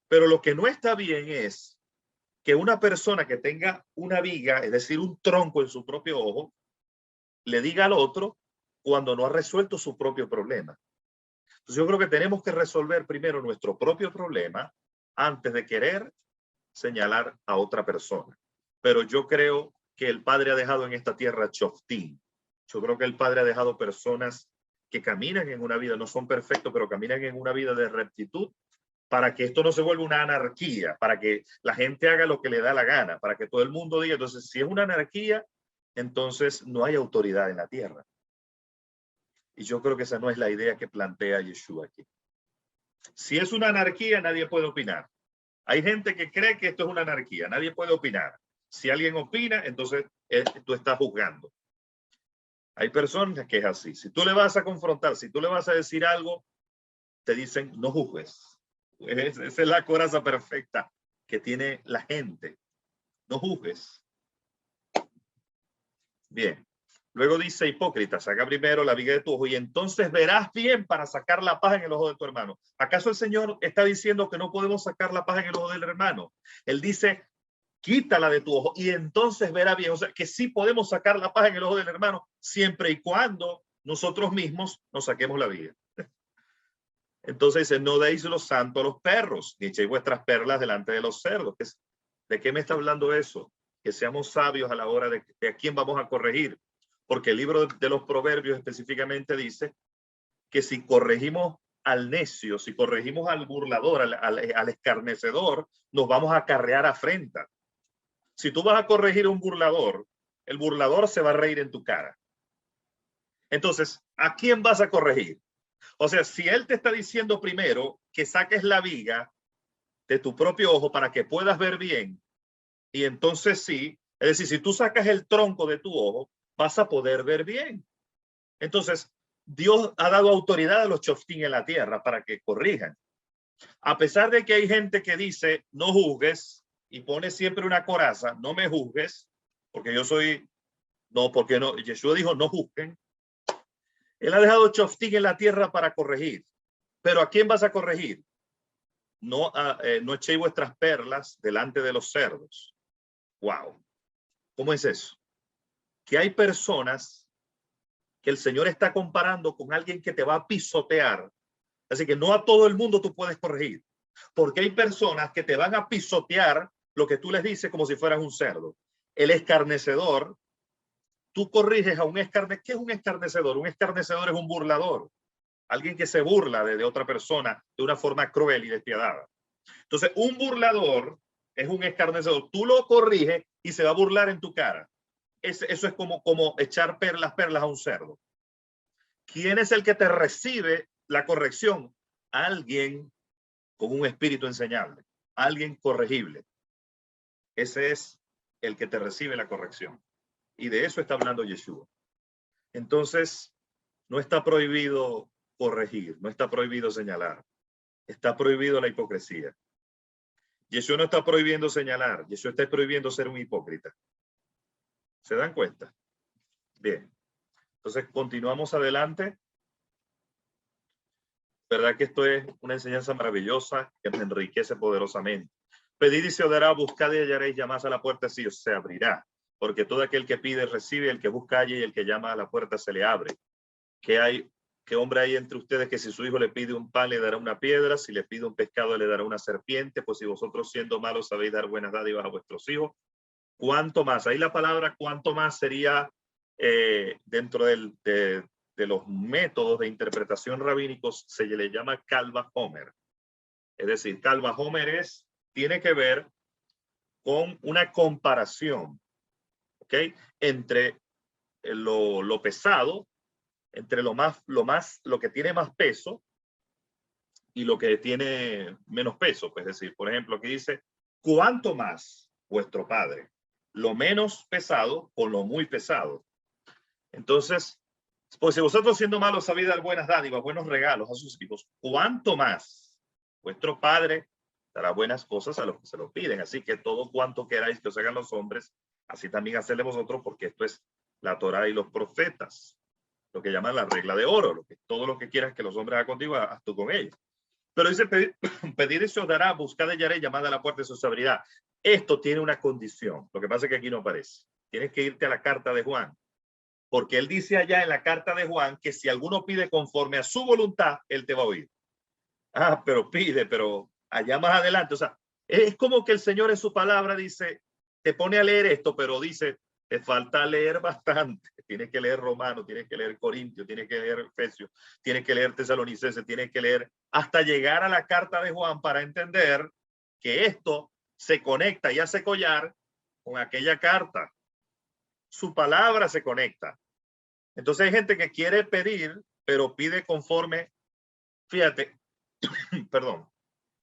pero lo que no está bien es que una persona que tenga una viga, es decir, un tronco en su propio ojo, le diga al otro cuando no ha resuelto su propio problema. Entonces yo creo que tenemos que resolver primero nuestro propio problema antes de querer señalar a otra persona. Pero yo creo que el Padre ha dejado en esta tierra choftín. Yo creo que el Padre ha dejado personas que caminan en una vida, no son perfectos, pero caminan en una vida de rectitud, para que esto no se vuelva una anarquía, para que la gente haga lo que le da la gana, para que todo el mundo diga, entonces si es una anarquía, entonces no hay autoridad en la tierra. Y yo creo que esa no es la idea que plantea Yeshua aquí. Si es una anarquía, nadie puede opinar. Hay gente que cree que esto es una anarquía, nadie puede opinar. Si alguien opina, entonces tú estás juzgando. Hay personas que es así. Si tú le vas a confrontar, si tú le vas a decir algo, te dicen, no juzgues. Esa es la coraza perfecta que tiene la gente. No juzgues. Bien. Luego dice, hipócrita, saca primero la viga de tu ojo y entonces verás bien para sacar la paja en el ojo de tu hermano. ¿Acaso el Señor está diciendo que no podemos sacar la paja en el ojo del hermano? Él dice, quítala de tu ojo y entonces verá bien. O sea, que sí podemos sacar la paja en el ojo del hermano siempre y cuando nosotros mismos nos saquemos la viga. Entonces dice, no deis lo santo a los perros, ni echéis vuestras perlas delante de los cerdos. ¿De qué me está hablando eso? Que seamos sabios a la hora de a quién vamos a corregir. Porque el libro de los Proverbios específicamente dice que si corregimos al necio, si corregimos al burlador, al escarnecedor, nos vamos a acarrear afrenta. Si tú vas a corregir a un burlador, el burlador se va a reír en tu cara. Entonces, ¿a quién vas a corregir? O sea, si él te está diciendo primero que saques la viga de tu propio ojo para que puedas ver bien, y entonces sí, es decir, si tú sacas el tronco de tu ojo, vas a poder ver bien. Entonces, Dios ha dado autoridad a los choftín en la tierra para que corrijan. A pesar de que hay gente que dice, no juzgues, y pone siempre una coraza, no me juzgues, porque yo soy, no, porque no, Yeshua dijo, no juzguen. Él ha dejado choftín en la tierra para corregir. Pero ¿a quién vas a corregir? No, no echéis vuestras perlas delante de los cerdos. Wow. ¿Cómo es eso? Que hay personas que el Señor está comparando con alguien que te va a pisotear. Así que no a todo el mundo tú puedes corregir. Porque hay personas que te van a pisotear lo que tú les dices como si fueras un cerdo. El escarnecedor, tú corriges a un escarnecedor. ¿Qué es un escarnecedor? Un escarnecedor es un burlador. Alguien que se burla de otra persona de una forma cruel y despiadada. Entonces, un burlador es un escarnecedor. Tú lo corriges y se va a burlar en tu cara. Eso es como echar perlas a un cerdo. ¿Quién es el que te recibe la corrección? Alguien con un espíritu enseñable. Alguien corregible. Ese es el que te recibe la corrección. Y de eso está hablando Yeshua. Entonces, no está prohibido corregir, no está prohibido señalar. Está prohibido la hipocresía. Yeshua no está prohibiendo señalar, Yeshua está prohibiendo ser un hipócrita. ¿Se dan cuenta? Bien. Entonces, continuamos adelante. ¿Verdad que esto es una enseñanza maravillosa que me enriquece poderosamente? Pedid y se os dará, buscad y hallaréis, llamad a la puerta y os se abrirá. Porque todo aquel que pide recibe, el que busca halla y el que llama a la puerta se le abre. ¿Qué hombre hay entre ustedes que si su hijo le pide un pan le dará una piedra? Si le pide un pescado le dará una serpiente. Pues si vosotros siendo malos sabéis dar buenas dádivas a vuestros hijos, ¿cuánto más? Ahí la palabra cuánto más sería dentro de los métodos de interpretación rabínicos, se le llama Kal Vajomer. Es decir, Kal Vajomer tiene que ver con una comparación, ¿ok? Entre lo pesado, entre lo que tiene más peso y lo que tiene menos peso. Es decir, por ejemplo, aquí dice, ¿cuánto más vuestro Padre? Lo menos pesado con lo muy pesado. Entonces, pues si vosotros siendo malos sabéis dar buenas dádivas, buenos regalos a sus hijos, ¿cuánto más vuestro Padre dará buenas cosas a los que se lo piden? Así que todo cuanto queráis que os hagan los hombres, así también hacedle vosotros, porque esto es la Torá y los profetas, lo que llaman la regla de oro, todo lo que quieras que los hombres hagan contigo, haz tú con ellos. Pero dice, pedir y se os dará, buscad y hallaréis, llamad a la puerta y se os abrirá. Esto tiene una condición, lo que pasa es que aquí no aparece. Tienes que irte a la carta de Juan, porque él dice allá en la carta de Juan que si alguno pide conforme a su voluntad, él te va a oír. Ah, pero pide, pero allá más adelante, o sea, es como que el Señor en su palabra dice, te pone a leer esto, pero dice, te falta leer bastante. Tienes que leer Romano, tienes que leer Corintio, tienes que leer Efesios, tienes que leer Tesalonicenses, tienes que leer hasta llegar a la carta de Juan para entender que esto se conecta y hace collar con aquella carta. Su palabra se conecta. Entonces hay gente que quiere pedir, pero pide conforme, fíjate, perdón,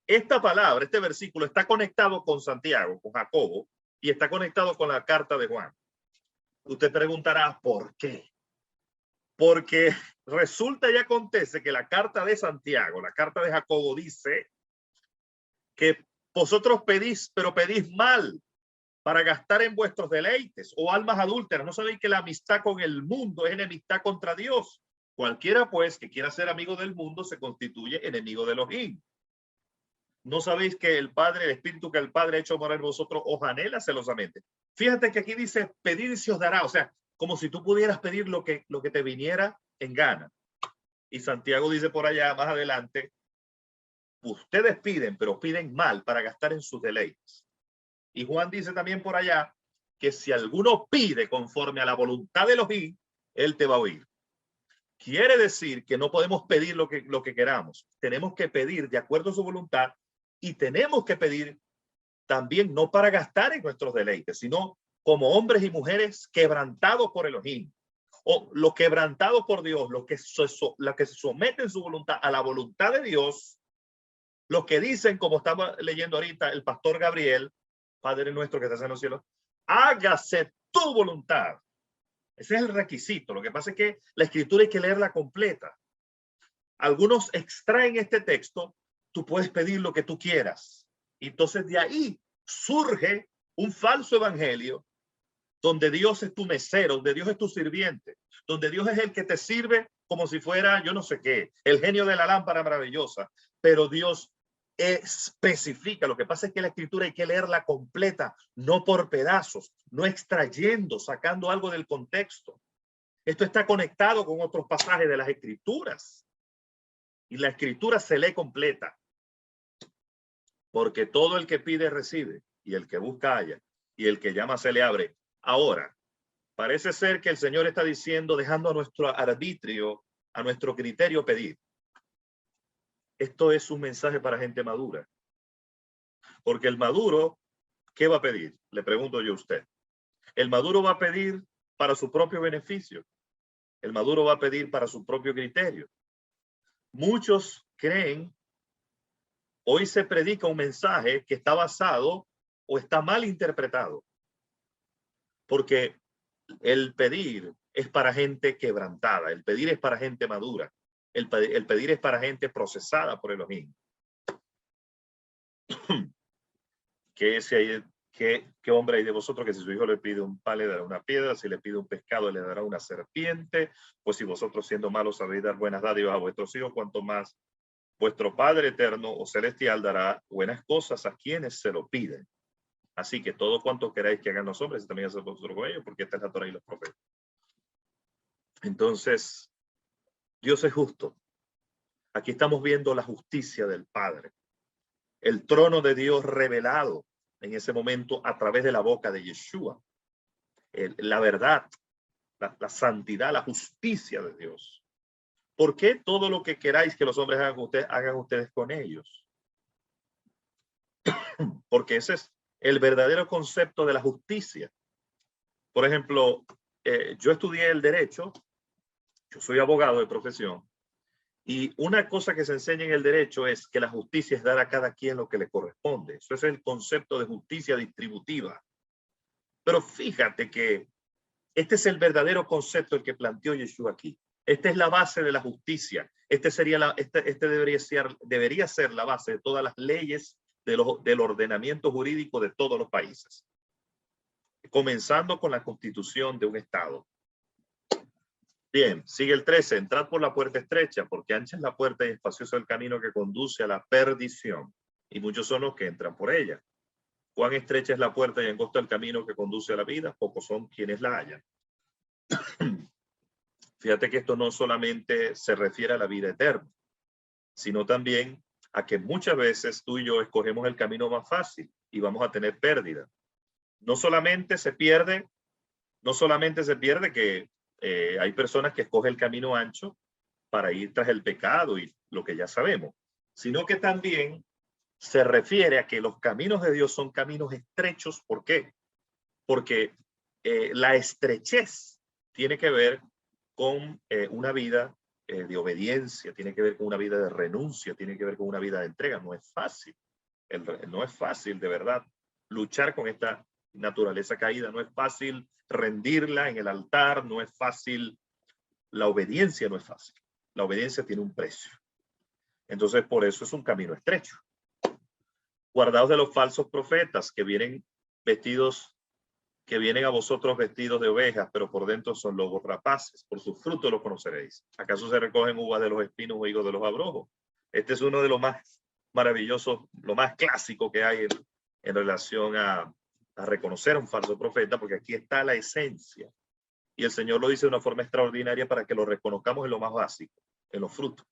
esta palabra, este versículo está conectado con Santiago, con Jacobo, y está conectado con la carta de Juan. Usted preguntará, ¿por qué? Porque resulta y acontece que la carta de Santiago, la carta de Jacobo dice que vosotros pedís, pero pedís mal para gastar en vuestros deleites o almas adúlteras. ¿No sabéis que la amistad con el mundo es enemistad contra Dios? Cualquiera, pues, que quiera ser amigo del mundo se constituye enemigo de Elohim. ¿No sabéis que el Padre, el Espíritu que el Padre ha hecho morar en vosotros, os anhela celosamente? Fíjate que aquí dice, pedid y se os dará. O sea, como si tú pudieras pedir lo que te viniera en gana. Y Santiago dice por allá, más adelante, ustedes piden, pero piden mal para gastar en sus deleites. Y Juan dice también por allá que si alguno pide conforme a la voluntad de Elohim, él te va a oír. Quiere decir que no podemos pedir lo que queramos. Tenemos que pedir de acuerdo a su voluntad y tenemos que pedir también no para gastar en nuestros deleites, sino como hombres y mujeres quebrantados por Elohim, o los quebrantados por Dios, los que se someten su voluntad a la voluntad de Dios, los que dicen, como estaba leyendo ahorita el pastor Gabriel, Padre nuestro que estás en los cielos, hágase tu voluntad. Ese es el requisito. Lo que pasa es que la escritura hay que leerla completa. Algunos extraen este texto, tú puedes pedir lo que tú quieras. Entonces de ahí surge un falso evangelio donde Dios es tu mesero, donde Dios es tu sirviente, donde Dios es el que te sirve como si fuera yo no sé qué, el genio de la lámpara maravillosa, pero Dios especifica. Lo que pasa es que la escritura hay que leerla completa, no por pedazos, no extrayendo, sacando algo del contexto. Esto está conectado con otros pasajes de las escrituras y la escritura se lee completa, porque todo el que pide recibe y el que busca halla y el que llama se le abre. Ahora, parece ser que el Señor está diciendo, dejando a nuestro arbitrio, a nuestro criterio pedir. Esto es un mensaje para gente madura. Porque el maduro, ¿qué va a pedir? Le pregunto yo a usted. El maduro va a pedir para su propio beneficio. El maduro va a pedir para su propio criterio. Muchos creen, hoy se predica un mensaje que está basado o está mal interpretado. Porque el pedir es para gente quebrantada. El pedir es para gente madura. El pedir es para gente procesada por Elohim. ¿Qué hombre hay de vosotros que si su hijo le pide un pan le dará una piedra? Si le pide un pescado le dará una serpiente. Pues si vosotros siendo malos sabéis dar buenas dádivas a vuestros hijos, cuanto más vuestro Padre eterno o celestial dará buenas cosas a quienes se lo piden. Así que todo cuanto queráis que hagan los hombres, también haced vosotros con ellos, porque esta es la Torá y los profetas. Entonces, Dios es justo. Aquí estamos viendo la justicia del Padre. El trono de Dios revelado en ese momento a través de la boca de Yeshua. La verdad, la santidad, la justicia de Dios. ¿Por qué todo lo que queráis que los hombres hagan ustedes con ellos? Porque ese es el verdadero concepto de la justicia. Por ejemplo, yo estudié el derecho, yo soy abogado de profesión, y una cosa que se enseña en el derecho es que la justicia es dar a cada quien lo que le corresponde. Eso es el concepto de justicia distributiva. Pero fíjate que este es el verdadero concepto el que planteó Yeshua aquí. Esta es la base de la justicia. Este debería ser la base de todas las leyes del ordenamiento jurídico de todos los países. Comenzando con la constitución de un estado. Bien, sigue el 13. Entrad por la puerta estrecha, porque ancha es la puerta y espacioso el camino que conduce a la perdición. Y muchos son los que entran por ella. Cuán estrecha es la puerta y angosto el camino que conduce a la vida, pocos son quienes la hallan. Fíjate que esto no solamente se refiere a la vida eterna, sino también a que muchas veces tú y yo escogemos el camino más fácil y vamos a tener pérdida. No solamente se pierde que hay personas que escogen el camino ancho para ir tras el pecado y lo que ya sabemos, sino que también se refiere a que los caminos de Dios son caminos estrechos. ¿Por qué? Porque la estrechez tiene que ver con una vida de obediencia, tiene que ver con una vida de renuncia, tiene que ver con una vida de entrega. No es fácil, no es fácil de verdad luchar con esta naturaleza caída, no es fácil rendirla en el altar, no es fácil, la obediencia no es fácil, la obediencia tiene un precio. Entonces por eso es un camino estrecho. Guardaos de los falsos profetas que vienen a vosotros vestidos de ovejas, pero por dentro son lobos rapaces. Por sus frutos los conoceréis. ¿Acaso se recogen uvas de los espinos o higos de los abrojos? Este es uno de los más maravillosos, lo más clásico que hay en relación a reconocer a un falso profeta, porque aquí está la esencia. Y el Señor lo dice de una forma extraordinaria para que lo reconozcamos en lo más básico, en los frutos.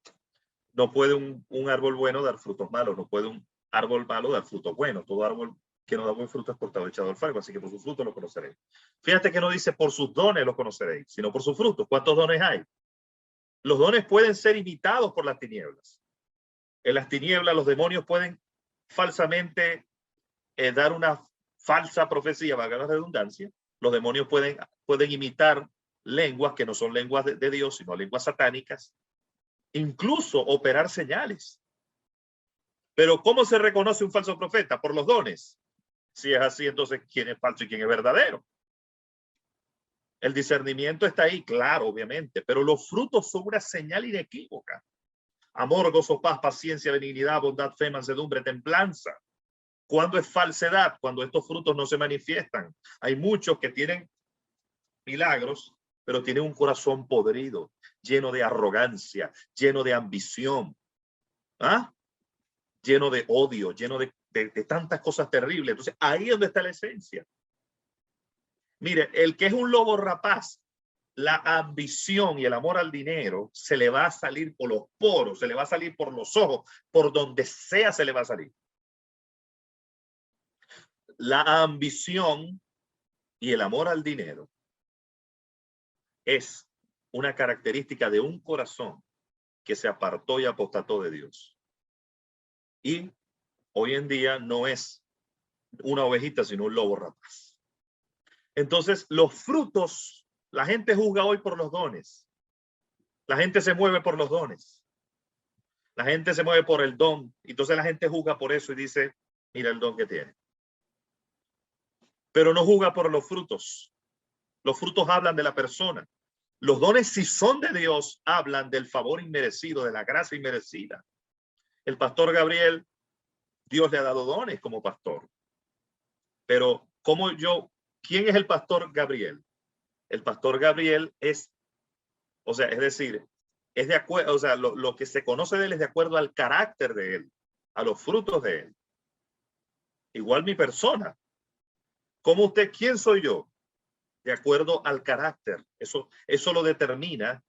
No puede un árbol bueno dar frutos malos, no puede un árbol malo dar frutos buenos. Todo árbol que no da buen fruto es cortado y echado al fuego, así que por sus frutos lo conoceréis. Fíjate que no dice por sus dones lo conoceréis, sino por sus frutos. ¿Cuántos dones hay? Los dones pueden ser imitados por las tinieblas. En las tinieblas los demonios pueden falsamente dar una falsa profecía, valga la redundancia. Los demonios pueden imitar lenguas que no son lenguas de Dios, sino lenguas satánicas. Incluso operar señales. Pero ¿cómo se reconoce un falso profeta? Por los dones. Si es así, entonces, ¿quién es falso y quién es verdadero? El discernimiento está ahí, claro, obviamente, pero los frutos son una señal inequívoca. Amor, gozo, paz, paciencia, benignidad, bondad, fe, mansedumbre, templanza. ¿Cuándo es falsedad? Cuando estos frutos no se manifiestan. Hay muchos que tienen milagros, pero tienen un corazón podrido, lleno de arrogancia, lleno de ambición, lleno de odio, lleno de tantas cosas terribles. Entonces, ahí es donde está la esencia. Mire, el que es un lobo rapaz, la ambición y el amor al dinero se le va a salir por los poros, se le va a salir por los ojos, por donde sea se le va a salir. La ambición y el amor al dinero es una característica de un corazón que se apartó y apostató de Dios. Y hoy en día no es una ovejita, sino un lobo rapaz. Entonces, los frutos, la gente juzga hoy por los dones. La gente se mueve por los dones. La gente se mueve por el don. Entonces la gente juzga por eso y dice, mira el don que tiene. Pero no juzga por los frutos. Los frutos hablan de la persona. Los dones, si son de Dios, hablan del favor inmerecido, de la gracia inmerecida. El pastor Gabriel, Dios le ha dado dones como pastor. Pero ¿quién es el pastor Gabriel? El pastor Gabriel es decir, es de acuerdo, o sea, lo que se conoce de él es de acuerdo al carácter de él, a los frutos de él. Igual mi persona. ¿Cómo usted, quién soy yo? De acuerdo al carácter. Eso lo determina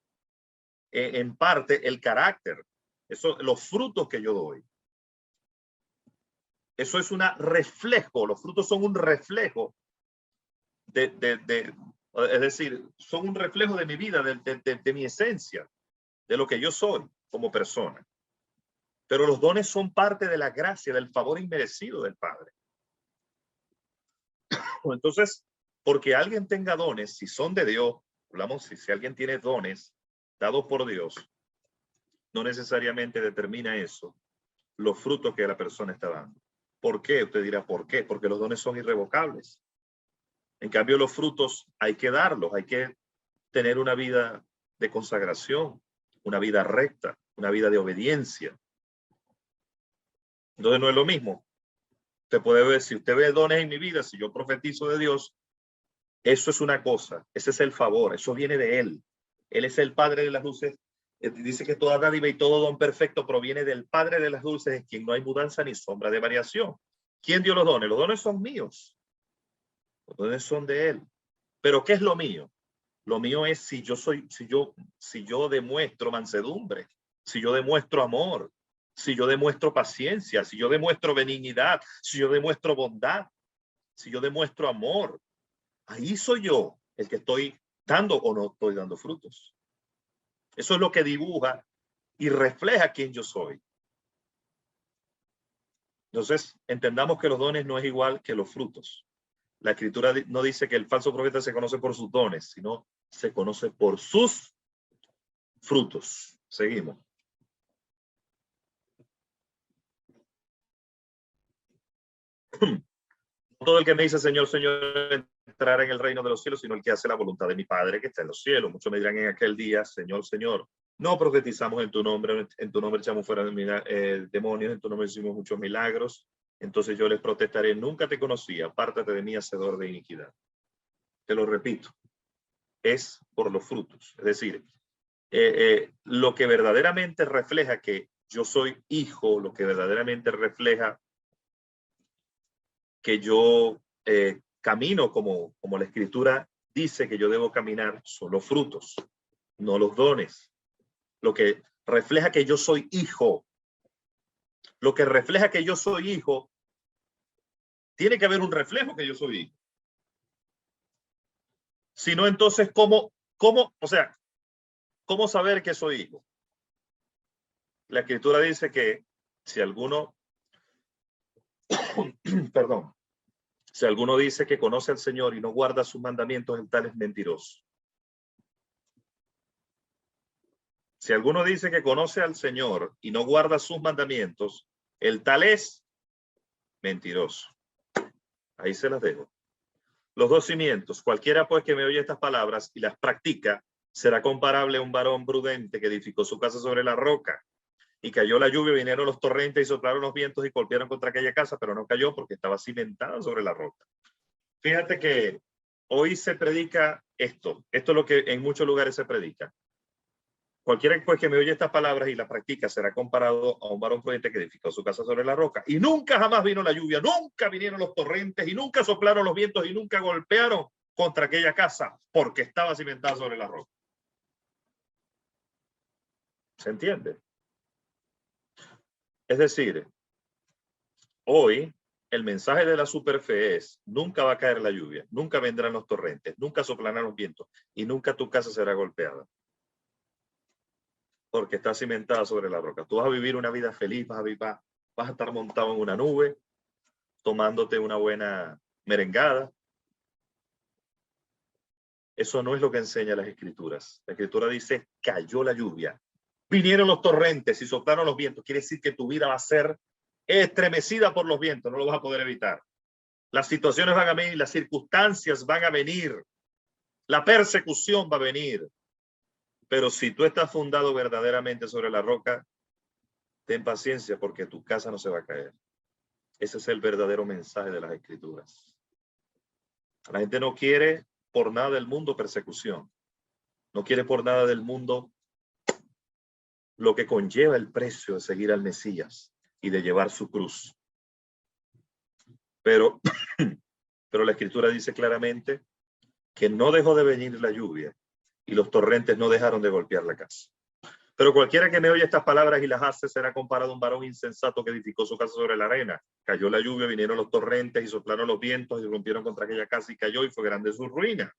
en parte el carácter. Eso, los frutos que yo doy. Eso es un reflejo. Los frutos son un reflejo es decir, son un reflejo de mi vida, de mi esencia, de lo que yo soy como persona. Pero los dones son parte de la gracia, del favor inmerecido del Padre. Entonces, porque alguien tenga dones, si son de Dios, hablamos, si alguien tiene dones dados por Dios, no necesariamente determina eso los frutos que la persona está dando. ¿Por qué? Usted dirá, ¿por qué? Porque los dones son irrevocables. En cambio, los frutos hay que darlos, hay que tener una vida de consagración, una vida recta, una vida de obediencia. Entonces no es lo mismo. Usted puede ver, si usted ve dones en mi vida, si yo profetizo de Dios, eso es una cosa, ese es el favor, eso viene de Él. Él es el Padre de las luces. Dice que toda dádiva y todo don perfecto proviene del Padre de las luces, en quien no hay mudanza ni sombra de variación. ¿Quién dio los dones? Los dones son míos. Los dones son de Él. Pero ¿qué es lo mío? Lo mío es si yo demuestro mansedumbre, si yo demuestro amor, si yo demuestro paciencia, si yo demuestro benignidad, si yo demuestro bondad, si yo demuestro amor. Ahí soy yo el que estoy dando o no estoy dando frutos. Eso es lo que dibuja y refleja quién yo soy. Entonces, entendamos que los dones no es igual que los frutos. La Escritura no dice que el falso profeta se conoce por sus dones, sino se conoce por sus frutos. Seguimos. Todo el que me dice Señor, Señor, entrará en el reino de los cielos, sino el que hace la voluntad de mi Padre que está en los cielos. Muchos me dirán en aquel día, Señor, Señor, no profetizamos en tu nombre echamos fuera demonios, en tu nombre hicimos muchos milagros. Entonces yo les protestaré, nunca te conocí, apártate de mí, hacedor de iniquidad. Te lo repito, es por los frutos. Es decir, lo que verdaderamente refleja que yo soy hijo, lo que verdaderamente refleja que yo camino como la Escritura dice que yo debo caminar, son los frutos, no los dones. Lo que refleja que yo soy hijo, lo que refleja que yo soy hijo, tiene que haber un reflejo que yo soy hijo. Si no, entonces, ¿cómo saber que soy hijo? La Escritura dice que si alguno, perdón, si alguno dice que conoce al Señor y no guarda sus mandamientos, el tal es mentiroso. Si alguno dice que conoce al Señor y no guarda sus mandamientos, el tal es mentiroso. Ahí se las dejo. Los dos cimientos. Cualquiera pues que me oye estas palabras y las practica, será comparable a un varón prudente que edificó su casa sobre la roca. Y cayó la lluvia, vinieron los torrentes y soplaron los vientos y golpearon contra aquella casa, pero no cayó porque estaba cimentada sobre la roca. Fíjate que hoy se predica esto. Esto es lo que en muchos lugares se predica. Cualquiera pues que me oye estas palabras y las practica será comparado a un varón prudente que edificó su casa sobre la roca. Y nunca jamás vino la lluvia, nunca vinieron los torrentes y nunca soplaron los vientos y nunca golpearon contra aquella casa porque estaba cimentada sobre la roca. ¿Se entiende? Es decir, hoy el mensaje de la superfe es: nunca va a caer la lluvia, nunca vendrán los torrentes, nunca soplarán los vientos y nunca tu casa será golpeada. Porque está cimentada sobre la roca. Tú vas a vivir una vida feliz, vas a estar montado en una nube, tomándote una buena merengada. Eso no es lo que enseña las Escrituras. La Escritura dice, cayó la lluvia, vinieron los torrentes y soplaron los vientos. Quiere decir que tu vida va a ser estremecida por los vientos, no lo vas a poder evitar. Las situaciones van a venir, las circunstancias van a venir, la persecución va a venir. Pero si tú estás fundado verdaderamente sobre la roca, ten paciencia porque tu casa no se va a caer. Ese es el verdadero mensaje de las Escrituras. La gente no quiere por nada del mundo persecución. No quiere por nada del mundo lo que conlleva el precio de seguir al Mesías y de llevar su cruz. Pero la Escritura dice claramente que no dejó de venir la lluvia y los torrentes no dejaron de golpear la casa. Pero cualquiera que me oye estas palabras y las hace será comparado a un varón insensato que edificó su casa sobre la arena. Cayó la lluvia, vinieron los torrentes y soplaron los vientos y rompieron contra aquella casa y cayó y fue grande su ruina.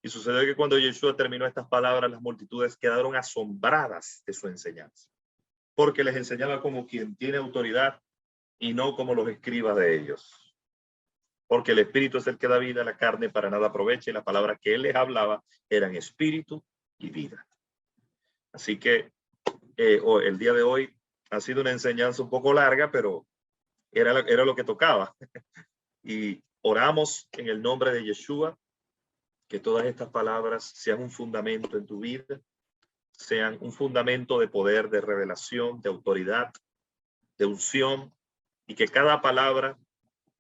Y sucedió que cuando Yeshua terminó estas palabras, las multitudes quedaron asombradas de su enseñanza, porque les enseñaba como quien tiene autoridad y no como los escribas de ellos. Porque el espíritu es el que da vida, la carne para nada aprovecha, y las palabras que él les hablaba eran espíritu y vida. Así que el día de hoy ha sido una enseñanza un poco larga, pero era lo que tocaba. Y oramos en el nombre de Yeshua, que todas estas palabras sean un fundamento en tu vida, sean un fundamento de poder, de revelación, de autoridad, de unción, y que cada palabra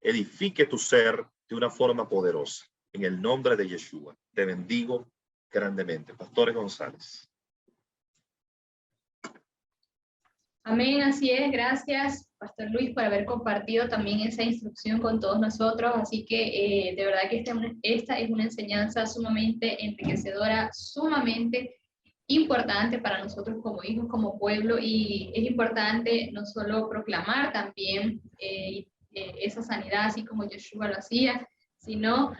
edifique tu ser de una forma poderosa. En el nombre de Yeshua, te bendigo grandemente. Pastores González. Amén, así es. Gracias, Pastor Luis, por haber compartido también esa instrucción con todos nosotros. Así que de verdad que esta es una enseñanza sumamente enriquecedora, sumamente importante para nosotros como hijos, como pueblo, y es importante no solo proclamar también esa sanidad, así como Yeshua lo hacía, sino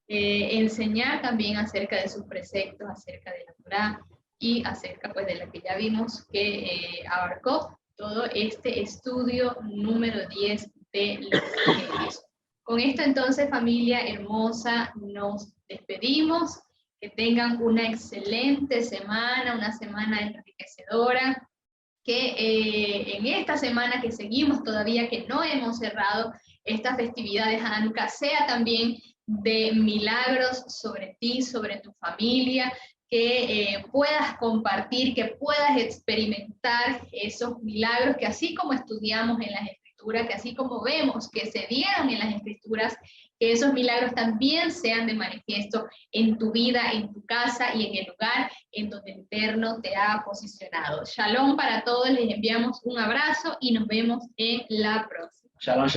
enseñar también acerca de sus preceptos, acerca de la Torá, y acerca pues de la que ya vimos que abarcó todo este estudio número 10 de los Evangelios. Con esto entonces, familia hermosa, nos despedimos. Que tengan una excelente semana, una semana enriquecedora, que en esta semana que seguimos todavía, que no hemos cerrado esta festividad de Hanukkah, sea también de milagros sobre ti, sobre tu familia, que puedas compartir, que puedas experimentar esos milagros que así como estudiamos en las Escrituras, que así como vemos que se dieron en las Escrituras, que esos milagros también sean de manifiesto en tu vida, en tu casa y en el lugar en donde el Eterno te ha posicionado. Shalom para todos, les enviamos un abrazo y nos vemos en la próxima. Shalom.